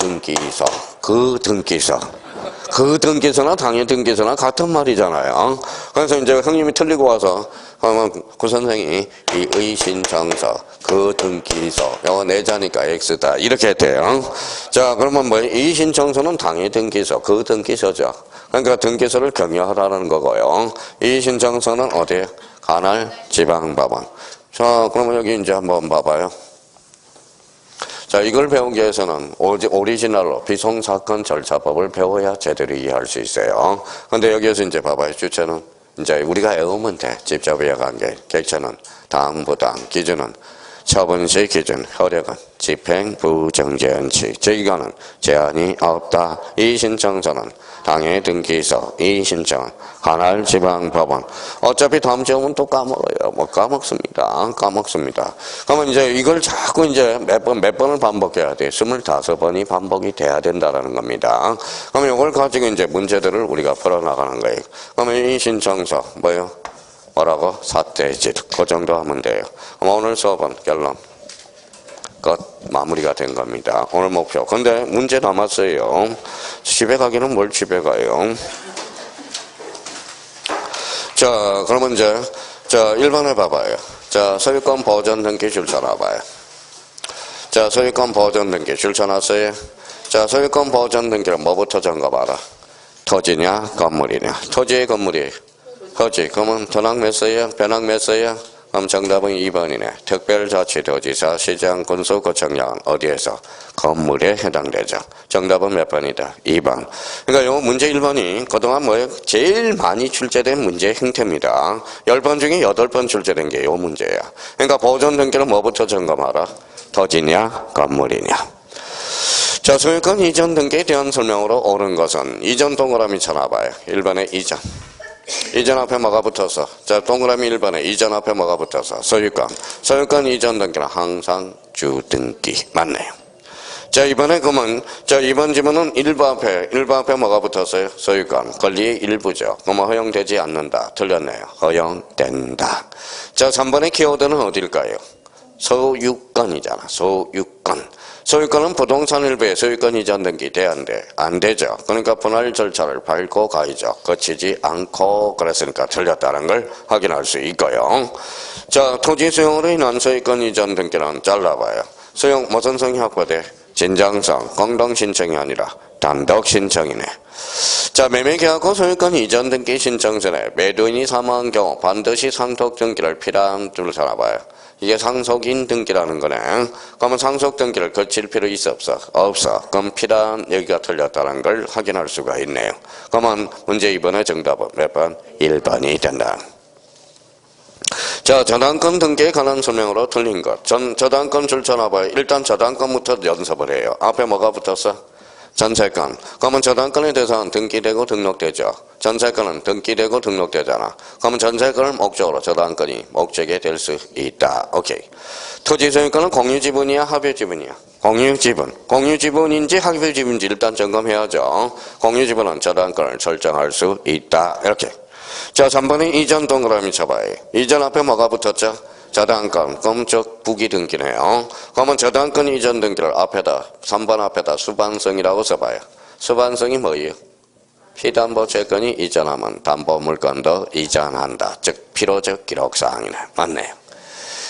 등기소나 당해 등기소나 같은 말이잖아요. 그래서 이제 형님이 틀리고 와서 그 선생이 이 의신청서, 그 등기소, 요거 내자니까 X다. 이렇게 돼요. 자, 그러면 이 신청서는 당해 등기소, 그 등기소죠. 그러니까 등기소를 격려하라는 거고요. 이 신청서는 어디에? 관할 지방법원. 자, 그러면 여기 이제 한번 봐봐요. 자, 이걸 배우기 위해서는 오리지널로 비송사건 절차법을 배워야 제대로 이해할 수 있어요. 근데 여기에서 이제 봐봐요. 주체는 이제 우리가 외우면 돼. 직접 외워간 게. 객체는 당부당, 기준은 처분시 기준, 효력은 집행 부정지원칙, 제기관은 제한이 없다. 이 신청서는 당해 등기소, 이 신청은 관할 지방법원. 어차피 다음 시험은 또 까먹어요. 까먹습니다. 그러면 이제 이걸 자꾸 이제 몇 번을 반복해야 돼. 25번이 반복이 돼야 된다라는 겁니다. 그러면 이걸 가지고 이제 문제들을 우리가 풀어나가는 거예요. 그러면 이 신청서, 뭐라고? 사퇴질. 그 정도 하면 돼요. 그럼 오늘 수업은 결론. 끝. 마무리가 된 겁니다. 오늘 목표. 근데 문제 남았어요. 집에 가기는 뭘 집에 가요? 자, 그러면 이제, 1번을 봐봐요. 자, 소유권 보전 등기 줄쳐놔봐요. 자, 소유권 보전 등기 줄쳐놨어요. 자, 소유권 보전 등기를 뭐부터 점검하라? 토지냐, 건물이냐? 토지의 건물이에요. 토지. 그러면 전항 몇 서예요? 변항 몇 서예요? 그럼 정답은 2번이네. 특별자치도지사, 시장, 군수, 구청장은 어디에서? 건물에 해당되죠. 정답은 몇 번이다? 2번. 그러니까 요 문제 1번이 그동안 제일 많이 출제된 문제의 형태입니다. 10번 중에 8번 출제된 게 요 문제야. 그러니까 보존 등기는 뭐부터 점검하라? 토지냐, 건물이냐. 자, 소유권 이전 등기에 대한 설명으로 옳은 것은 이전 동그라미 쳐놔봐요. 1번에 이전. 이전 앞에 뭐가 붙어서? 자, 동그라미 1번에 이전 앞에 뭐가 붙어서? 소유권 이전 등기는 항상 주등기. 맞네요. 자, 이번에 그러면, 이번 지문은 1번 앞에 뭐가 붙었어요? 소유권. 권리의 일부죠. 그러면 허용되지 않는다. 틀렸네요. 허용된다. 자, 3번의 키워드는 어딜까요? 소유권이잖아. 소유권은 부동산 일부의 소유권 이전 등기 돼야한데 안 되죠. 그러니까 분할 절차를 밟고 가야죠. 거치지 않고 그랬으니까 틀렸다는 걸 확인할 수 있고요. 자, 토지 수용으로 인한 소유권 이전 등기는 잘라봐요. 수용 무슨 성이 확보돼? 진정성, 공동 신청이 아니라 단독 신청이네. 자, 매매계약 후 소유권 이전 등기 신청 전에 매도인이 사망한 경우 반드시 상속 등기를 필요한 줄 살아봐요. 이게 상속인 등기라는 거네. 그러면 상속 등기를 거칠 필요 있어 없어? 없어. 그럼 필요한 여기가 틀렸다는 걸 확인할 수가 있네요. 그러면 문제 2번의 정답은 몇 번? 1번이 된다. 자, 저당권 등기에 관한 설명으로 틀린 것. 저당권 줄 쳐놔봐요. 일단 저당권부터 연습을 해요. 앞에 뭐가 붙었어? 전세권. 그러면 저당권에 대해서는 등기되고 등록되죠. 전세권은 등기되고 등록되잖아. 그러면 전세권을 목적으로 저당권이 목적이 될 수 있다. 오케이. 토지소유권은 공유지분이야, 합유지분이야? 공유지분. 공유지분인지 합유지분인지 일단 점검해야죠. 공유지분은 저당권을 설정할 수 있다. 이렇게. 자, 3번에 이전 동그라미 쳐봐요. 이전 앞에 뭐가 붙었죠? 저당권, 그럼 저 부기 등기네요. 그러면 저당권 이전 등기를 앞에다, 3번 앞에다 수반성이라고 써봐요. 수반성이 뭐예요? 피담보채권이 이전하면 담보물권도 이전한다. 즉 필요적 기록사항이네. 맞네요.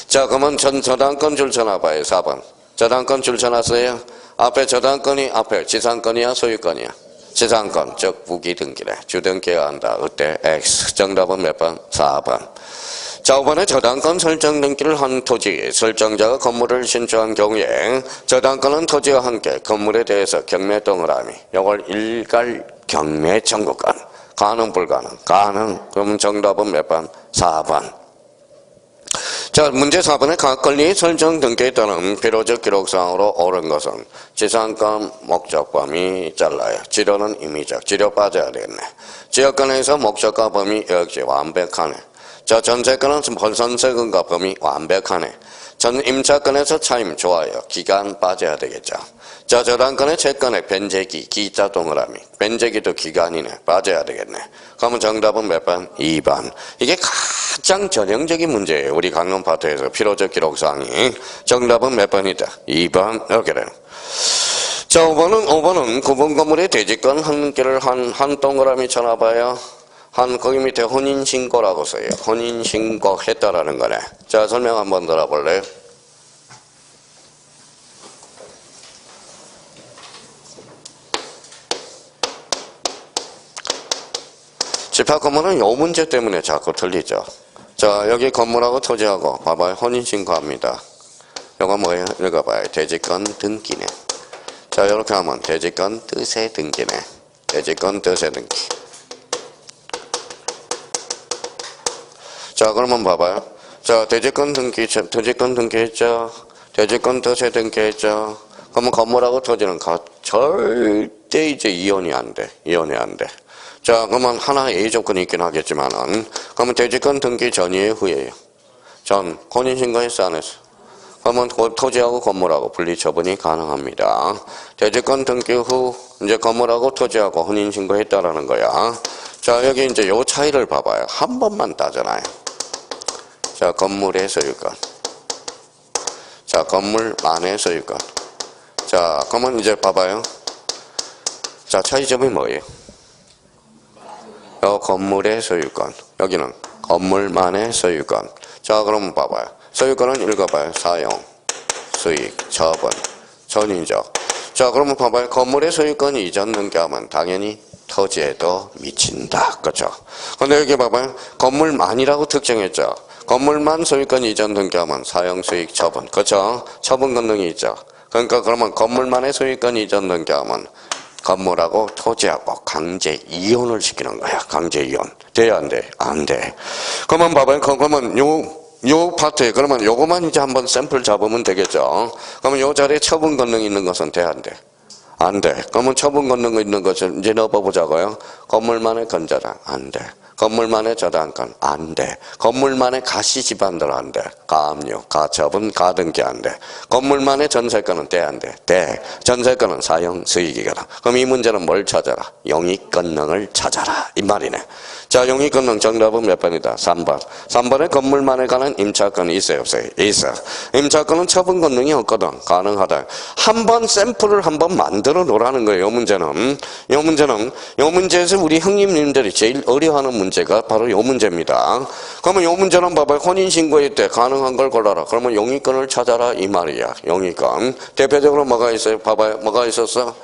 자, 그러면 저당권 줄 쳐놔봐요. 4번. 저당권 줄 쳐놨어요. 앞에 저당권이 앞에 지상권이야, 소유권이야? 지상권, 즉 부기 등기네. 주등기해야 한다. 그때 X. 정답은 몇 번? 4번. 자, 5번에 저당권 설정 등기를 한 토지 설정자가 건물을 신청한 경우에 저당권은 토지와 함께 건물에 대해서 경매 동그라미 이걸 일괄 경매 청구권. 가능 불가능? 가능. 그럼 정답은 몇 번? 4번. 자, 문제 4번에 각권리 설정 등기에 따른 필요적 기록사항으로 옳은 것은 지상권 목적 범위 잘라요. 지료는 임의적. 지료 빠져야 되겠네. 지역권에서 목적과 범위 역시 완벽하네. 자, 전세권은 벌선세권과 범위 완벽하네. 전 임차권에서 차임 좋아요. 기간 빠져야 되겠죠. 자, 저당권의 채권의 변제기 기자 동그라미. 변제기도 기간이네. 빠져야 되겠네. 그러면 정답은 몇 번? 2번. 이게 가장 전형적인 문제예요. 우리 강론 파트에서 필요적 기록사항이. 정답은 몇 번이다? 2번. 이렇게 돼요. 자, 5번은 구분 건물의 대지권 한 개를 한 동그라미 쳐놔봐요. 거기 밑에 혼인신고라고 써요. 혼인신고 했다라는 거네. 자, 설명 한번 들어볼래요? 집합 건물은 요 문제 때문에 자꾸 틀리죠. 자, 여기 건물하고 토지하고 봐봐요. 혼인신고합니다. 요거 뭐예요? 읽어봐요. 대지권 등기네. 자, 이렇게 하면 대지권 뜻의 등기네. 대지권 뜻의 등기. 자, 그러면 봐봐요. 자, 대지권 등기했죠. 대지권 뜻의 등기했죠. 그러면 건물하고 토지는 절대 이제 이혼이 안 돼. 이혼이 안 돼. 자, 그러면 하나 A 조건이 있긴 하겠지만은, 그러면 대지권 등기 전이에요, 후에요? 전, 혼인신고했어, 안 했어? 그러면 토지하고 건물하고 분리 처분이 가능합니다. 대지권 등기 후, 이제 건물하고 토지하고 혼인신고했다라는 거야. 자, 여기 이제 요 차이를 봐봐요. 한 번만 따잖아요. 자, 건물의 소유권. 자, 건물만의 소유권. 자, 그러면 이제 봐봐요. 자, 차이점이 뭐예요? 요 건물의 소유권. 여기는 건물만의 소유권. 자, 그러면 봐봐요. 소유권은 읽어봐요. 사용, 수익, 처분, 전인적. 자, 그러면 봐봐요. 건물의 소유권이 이전 등기하면 당연히 토지에도 미친다. 그렇죠? 근데 여기 봐봐요. 건물만이라고 특정했죠. 건물만 소유권 이전 등기하면 사용, 수익, 처분. 그렇죠? 처분 권능이 있죠. 그러니까 그러면 건물만의 소유권 이전 등기하면 건물하고 토지하고 강제 이혼을 시키는 거야. 강제 이혼. 돼야 안 돼? 안 돼. 그러면 봐봐요. 그러면 요 파트에 그러면 요거만 이제 한번 샘플 잡으면 되겠죠. 그러면 요 자리에 처분 권능이 있는 것은 돼, 안 돼? 안 돼. 그러면 처분 권능 있는 것을 이제 넣어보자고요. 건물만의 건자장 안 돼. 건물만의 저당권 안 돼. 건물만의 가시 집안들 안 돼. 가압류, 가처분, 가등기 안 돼. 건물만의 전세권은 돼, 안 돼? 돼. 전세권은 사용 수익이거든. 그럼 이 문제는 뭘 찾아라? 용익권능을 찾아라. 이 말이네. 자, 용익권능 정답은 몇 번이다? 3번. 3번에 건물만에 관한 임차권이 있어요, 없어요? 있어. 임차권은 처분 권능이 없거든. 가능하다. 한번 샘플을 한번 만들어 놓으라는 거예요. 이 문제는. 이 문제에서 우리 형님님들이 제일 어려워하는 문제가 바로 이 문제입니다. 그러면 이 문제는 봐봐요. 혼인신고일 때 가능한 걸 골라라. 그러면 용익권을 찾아라 이 말이야. 용익권. 대표적으로 뭐가 있어요? 봐봐요. 뭐가 있었어?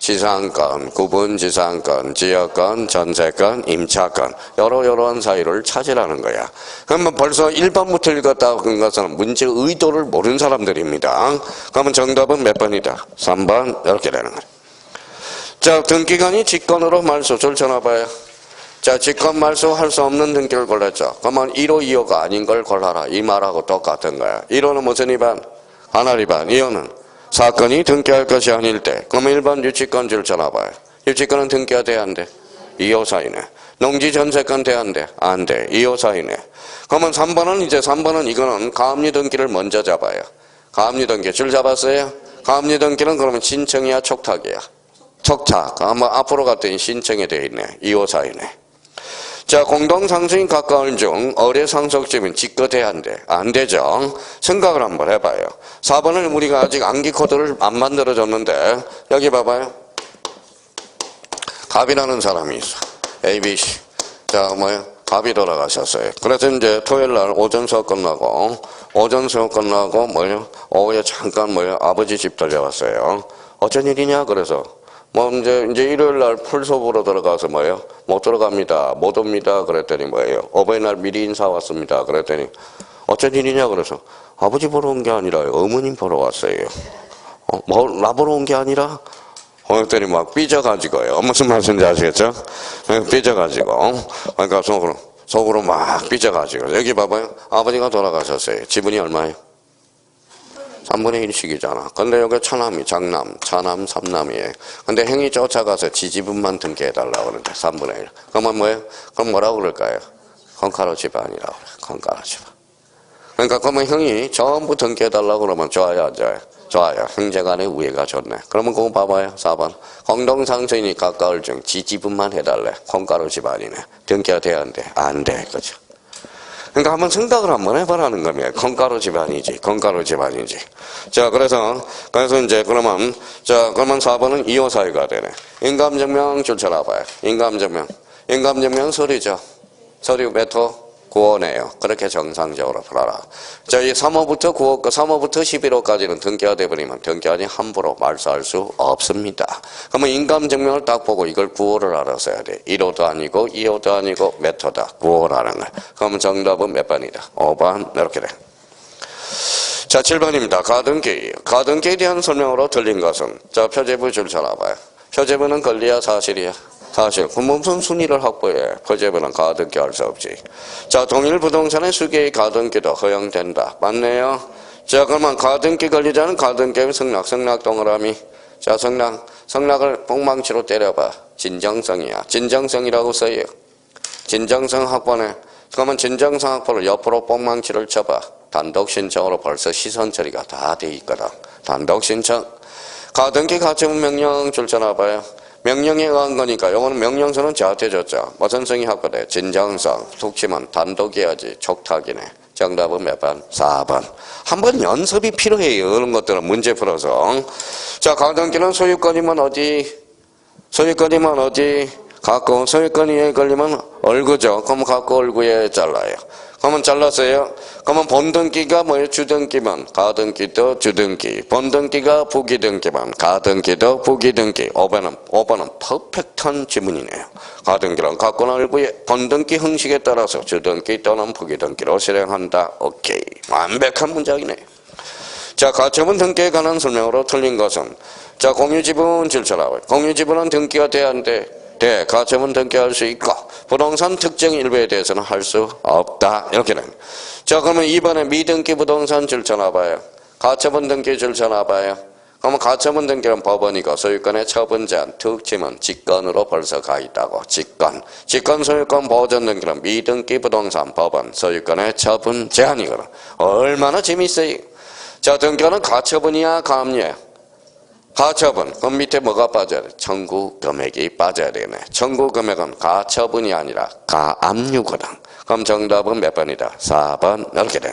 지상권, 구분지상권, 지역권, 전세권, 임차권 여러한 사유를 찾으라는 거야. 그러면 벌써 1번부터 읽었다 한 것은 문제 의도를 모르는 사람들입니다. 그러면 정답은 몇 번이다? 3번 이렇게 되는 거야. 자, 등기관이 직권으로 말소 줄쳐놔봐요. 자, 직권 말소할 수 없는 등기를 골랐죠. 그러면 1호, 2호가 아닌 걸 골라라. 이 말하고 똑같은 거야. 1호는 무슨 위반? 관할 위반. 2호는 사건이 등기할 것이 아닐 때. 그러면 1번 유치권 줄쳐놔봐요. 유치권은 등기가 돼야 안 돼? 2호 사이네. 농지 전세권 돼야 안 돼? 안 돼. 2호 사이네. 그러면 3번은 이거는 가압류 등기를 먼저 잡아요. 가압류 등기 줄 잡았어요? 가압류 등기는 그러면 신청이야 촉탁이야? 촉탁. 아마 앞으로 갔더니 신청이 돼 있네. 2호 사이네. 자, 공동상속인 가까운 중 어뢰 상속지면 직거돼야 안 돼? 안 되죠. 생각을 한번 해봐요. 4번을 우리가 아직 암기 코드를 안 만들어줬는데 여기 봐봐요. 갑이라는 사람이 있어. ABC. 자, 뭐예요? 갑이 돌아가셨어요. 그래서 이제 토요일날 오전 수업 끝나고 뭐예요? 오후에 잠깐 뭐예요? 아버지 집 들려왔어요. 어쩐 일이냐? 그래서 뭐 이제 일요일날 풀숲으로 들어가서 뭐예요? 못 들어갑니다. 못 옵니다. 그랬더니 뭐예요? 어버이날 미리 인사 왔습니다. 그랬더니 어쩐 일이냐? 그래서 아버지 보러 온 게 아니라 어머님 보러 왔어요. 뭐 나 보러 온 게 아니라? 그랬더니 막 삐져가지고요. 무슨 말씀인지 아시겠죠? 삐져가지고 그러니까 속으로 막 삐져가지고 여기 봐봐요. 아버지가 돌아가셨어요. 지분이 얼마예요? 3분의 1씩이잖아. 근데 여기 차남이 장남, 차남, 삼남이에요. 근데 형이 쫓아가서 지지분만 등기해달라고 그러는데 3분의 1. 그러면 뭐예요? 그럼 뭐라고 그럴까요? 콩가루 집안이라고 그래. 콩가루 집안. 그러니까 그러면 형이 전부 등기해달라고 그러면 좋아요, 안 좋아요? 좋아요. 형제간의 우애가 좋네. 그러면 그거 봐봐요. 4번. 공동상속인이 가까울 중 지지분만 해달래. 콩가루 집안이네. 등기가 돼야 안 돼? 안 돼. 그죠? 그러니까 한번 생각을 한번 해보라는 겁니다. 콩가루 집안이지, 콩가루 집안이지. 자, 그래서 이제 그러면 4번은 2호 사유가 되네. 인감증명 줄쳐놔봐요. 인감증명 서류죠. 서류 몇 호? 9호네요. 그렇게 정상적으로 풀어라. 자, 이 3호부터 11호까지는 등기가 돼버리면 등기관이 함부로 말소할 수 없습니다. 그러면 인감증명을 딱 보고 이걸 9호를 알아서야 돼. 1호도 아니고 2호도 아니고 몇 호다? 9호라는 거야. 그러면 정답은 몇 번이다? 5번 이렇게 돼. 자, 7번입니다. 가등기에 대한 설명으로 틀린 것은 자, 표제부 줄쳐놔봐요. 표제부는 권리야 사실이야? 사실. 그럼 무슨 순위를 확보해? 표제부는 가등기 할 수 없지. 자, 동일 부동산의 수개의 가등기도 허용된다. 맞네요. 자, 그러면 가등기 권리자는 가등기의 성락 동그라미. 자, 성락을 뽕망치로 때려봐. 진정성이야. 진정성이라고 써요. 진정성 확보네. 그러면 진정성 확보를 옆으로 뽕망치를 쳐봐. 단독 신청으로 벌써 시선 처리가 다 돼 있거든. 단독 신청. 가등기 가처분 명령 줄쳐놔봐요. 명령에 의한 거니까 요거는 명령서는 저한테줬죠. 무슨 성이 확보돼? 진정성. 툭 치면 단독이어야지. 촉탁이네. 정답은 몇 번? 4번. 한번 연습이 필요해요. 이런 것들은 문제 풀어서. 자, 가등기는 소유권이면 어디? 갖고 소유권이 걸리면 얼구죠. 그럼 갖고 얼구에 잘라요. 그러면 잘랐어요. 그러면 본등기가 뭐예요? 주등기면 가등기도 주등기. 본등기가 부기등기면 가등기도 부기등기. 5번은 퍼펙트한 지문이네요. 가등기는 갖고는 얼구에 본등기 형식에 따라서 주등기 또는 부기등기로 실행한다. 오케이. 완벽한 문장이네요. 자, 가처분 등기에 관한 설명으로 틀린 것은 자, 공유지분 질서라고요. 공유지분은 등기가 돼야 안 돼? 돼. 가처분 등기할 수 있고 부동산 특정 일부에 대해서는 할 수 없다. 이렇게 됩니다. 자, 그러면 2번에 미등기 부동산 질서나봐요. 가처분 등기 질서나봐요. 그러면 가처분 등기는 법원이고 소유권의 처분 제한, 특징은 직권으로 벌써 가 있다고. 직권 소유권 보전 등기는 미등기 부동산 법원 소유권의 처분 제한이거든. 얼마나 재밌어요. 자, 등기는 가처분이야 가압류야? 가처분. 그럼 밑에 뭐가 빠져야 돼? 청구 금액이 빠져야 되네. 청구 금액은 가처분이 아니라 가압류거든. 그럼 정답은 몇 번이다? 4번. 이렇게 돼.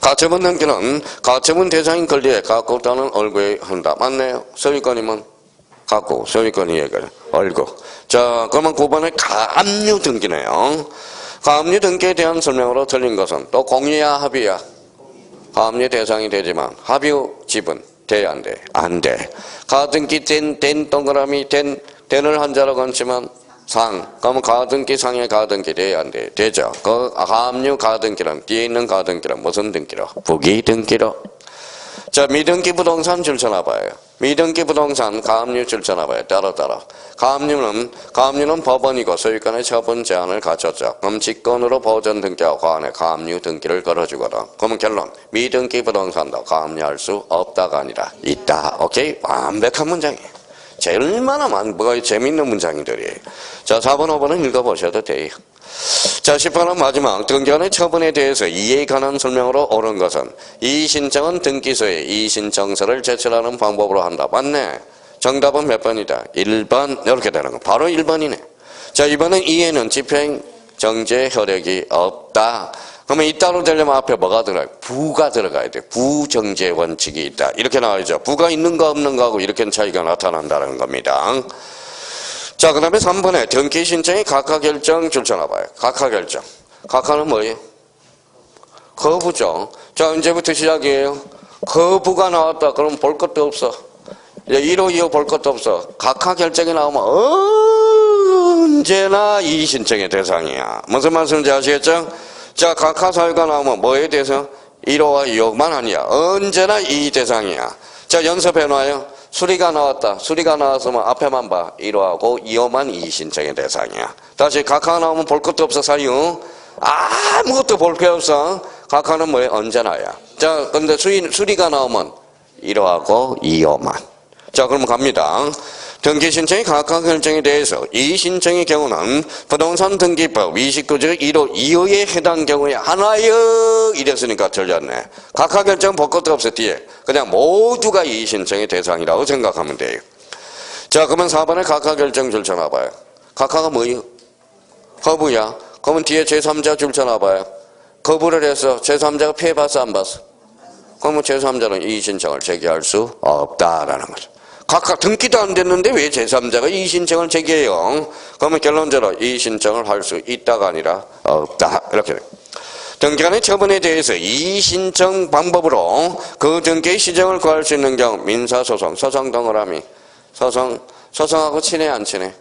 가처분 등기는 가처분 대상인 권리에 갖고 또는 얼구에 한다. 맞네요. 소유권이면 갖고, 소유권이 얼구. 자, 그러면 9번에 가압류 등기네요. 가압류 등기에 대한 설명으로 틀린 것은 또 공유야 합의야? 가압류 대상이 되지만 합의 지분 돼, 안 돼? 안 돼. 가등기 된 동그라미 된을 한자로 건치면 상. 그러면 가등기 상에 가등기 돼, 안 돼? 되죠. 그 함유 가등기란 뒤에 있는 가등기란 무슨 등기로? 부기 등기로. 자, 미등기 부동산 줄 쳐놔봐요. 미등기 부동산 가압류 줄 쳐놔봐요. 따라. 가압류는 법원이고 소유권의 처분 제한을 갖췄죠. 그럼 직권으로 보전 등기와 관에 가압류 등기를 걸어주거든. 그러면 결론. 미등기 부동산도 가압류할 수 없다가 아니라 있다. 오케이? 완벽한 문장이에요. 얼마나 뭐가 재밌는 문장들이에요. 자, 4번, 5번은 읽어보셔도 돼요. 자, 10번은 마지막. 등기관의 처분에 대해서 이해에 관한 설명으로 옳은 것은 이의신청은 등기소에 이의신청서를 제출하는 방법으로 한다. 맞네. 정답은 몇 번이다? 1번. 이렇게 되는 거. 바로 1번이네. 자, 이번은 이해는 집행 정제 효력이 없다. 그러면 이따로 되려면 앞에 뭐가 들어가요? 부가 들어가야 돼. 부정제 원칙이 있다. 이렇게 나와야죠. 부가 있는가 없는가 하고 이렇게 차이가 나타난다는 겁니다. 자, 그 다음에 3번에 등기 신청의 각하결정 줄 쳐놔봐요. 각하결정. 각하는 뭐예요? 거부죠. 자, 언제부터 시작이에요? 거부가 나왔다. 그럼 볼 것도 없어. 1호, 2호 볼 것도 없어. 각하결정이 나오면 언제나 이의 신청의 대상이야. 무슨 말씀인지 아시겠죠? 자, 각하사유가 나오면 뭐에 대해서? 1호와 2호만 아니야. 언제나 이의 대상이야. 자, 연습해놔요. 수리가 나왔다. 수리가 나왔으면 앞에만 봐. 1호하고 2호만 이의 신청의 대상이야. 다시 각하가 나오면 볼 것도 없어. 사유. 아무것도 볼 게 없어. 각하는 뭐예요? 언제나야. 자, 근데 수리가 나오면 1호하고 2호만. 자, 그럼 갑니다. 등기 신청의 각하 결정에 대해서 이의 신청의 경우는 부동산 등기법 29조 1호 2호에 해당 경우에 하나여 이랬으니까 틀렸네. 각하 결정 볼 것도 없어 뒤에. 그냥 모두가 이의 신청의 대상이라고 생각하면 돼요. 자, 그러면 4번에 각하 결정 줄 쳐놔봐요. 각하가 뭐예요? 거부야. 그러면 뒤에 제3자 줄 쳐놔봐요. 거부를 해서 제3자가 피해봤어 안 봤어? 그러면 제3자는 이의 신청을 제기할 수 없다라는 거죠. 각각 등기도 안 됐는데 왜 제3자가 이의 신청을 제기해요? 그러면 결론적으로 이의 신청을 할 수 있다가 아니라 없다. 이렇게 돼요. 등기관의 처분에 대해서 이의 신청 방법으로 그 등기의 시정을 구할 수 있는 경우 민사소송, 소송 동그라미. 소송하고 친해 안 친해?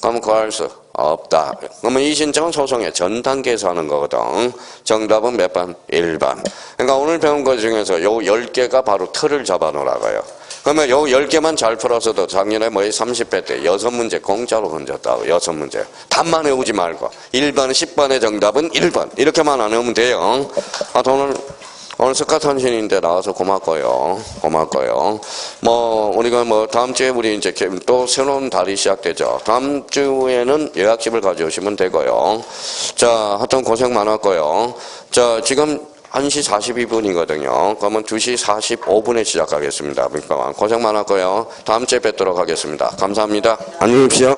그러면 구할 수 없다. 그러면 이의 신청은 소송의 전 단계에서 하는 거거든. 정답은 몇 번? 1번. 그러니까 오늘 배운 것 중에서 요 10개가 바로 틀을 잡아 놓으라고요. 그러면 요 10개만 잘 풀었어도 작년에 30회 때 6문제 공짜로 건졌다고. 6문제. 답만 외우지 말고 1번, 10번의 정답은 1번. 이렇게만 안 외우면 돼요. 오늘 스카탄신인데 나와서 고맙고요. 우리가 다음 주에 우리 이제 또 새로운 달이 시작되죠. 다음 주에는 예약집을 가져오시면 되고요. 자, 하여튼 고생 많았고요. 자, 지금 1시 42분이거든요. 그러면 2시 45분에 시작하겠습니다. 고생 많았고요. 다음 주에 뵙도록 하겠습니다. 감사합니다. 안녕히 계십시오.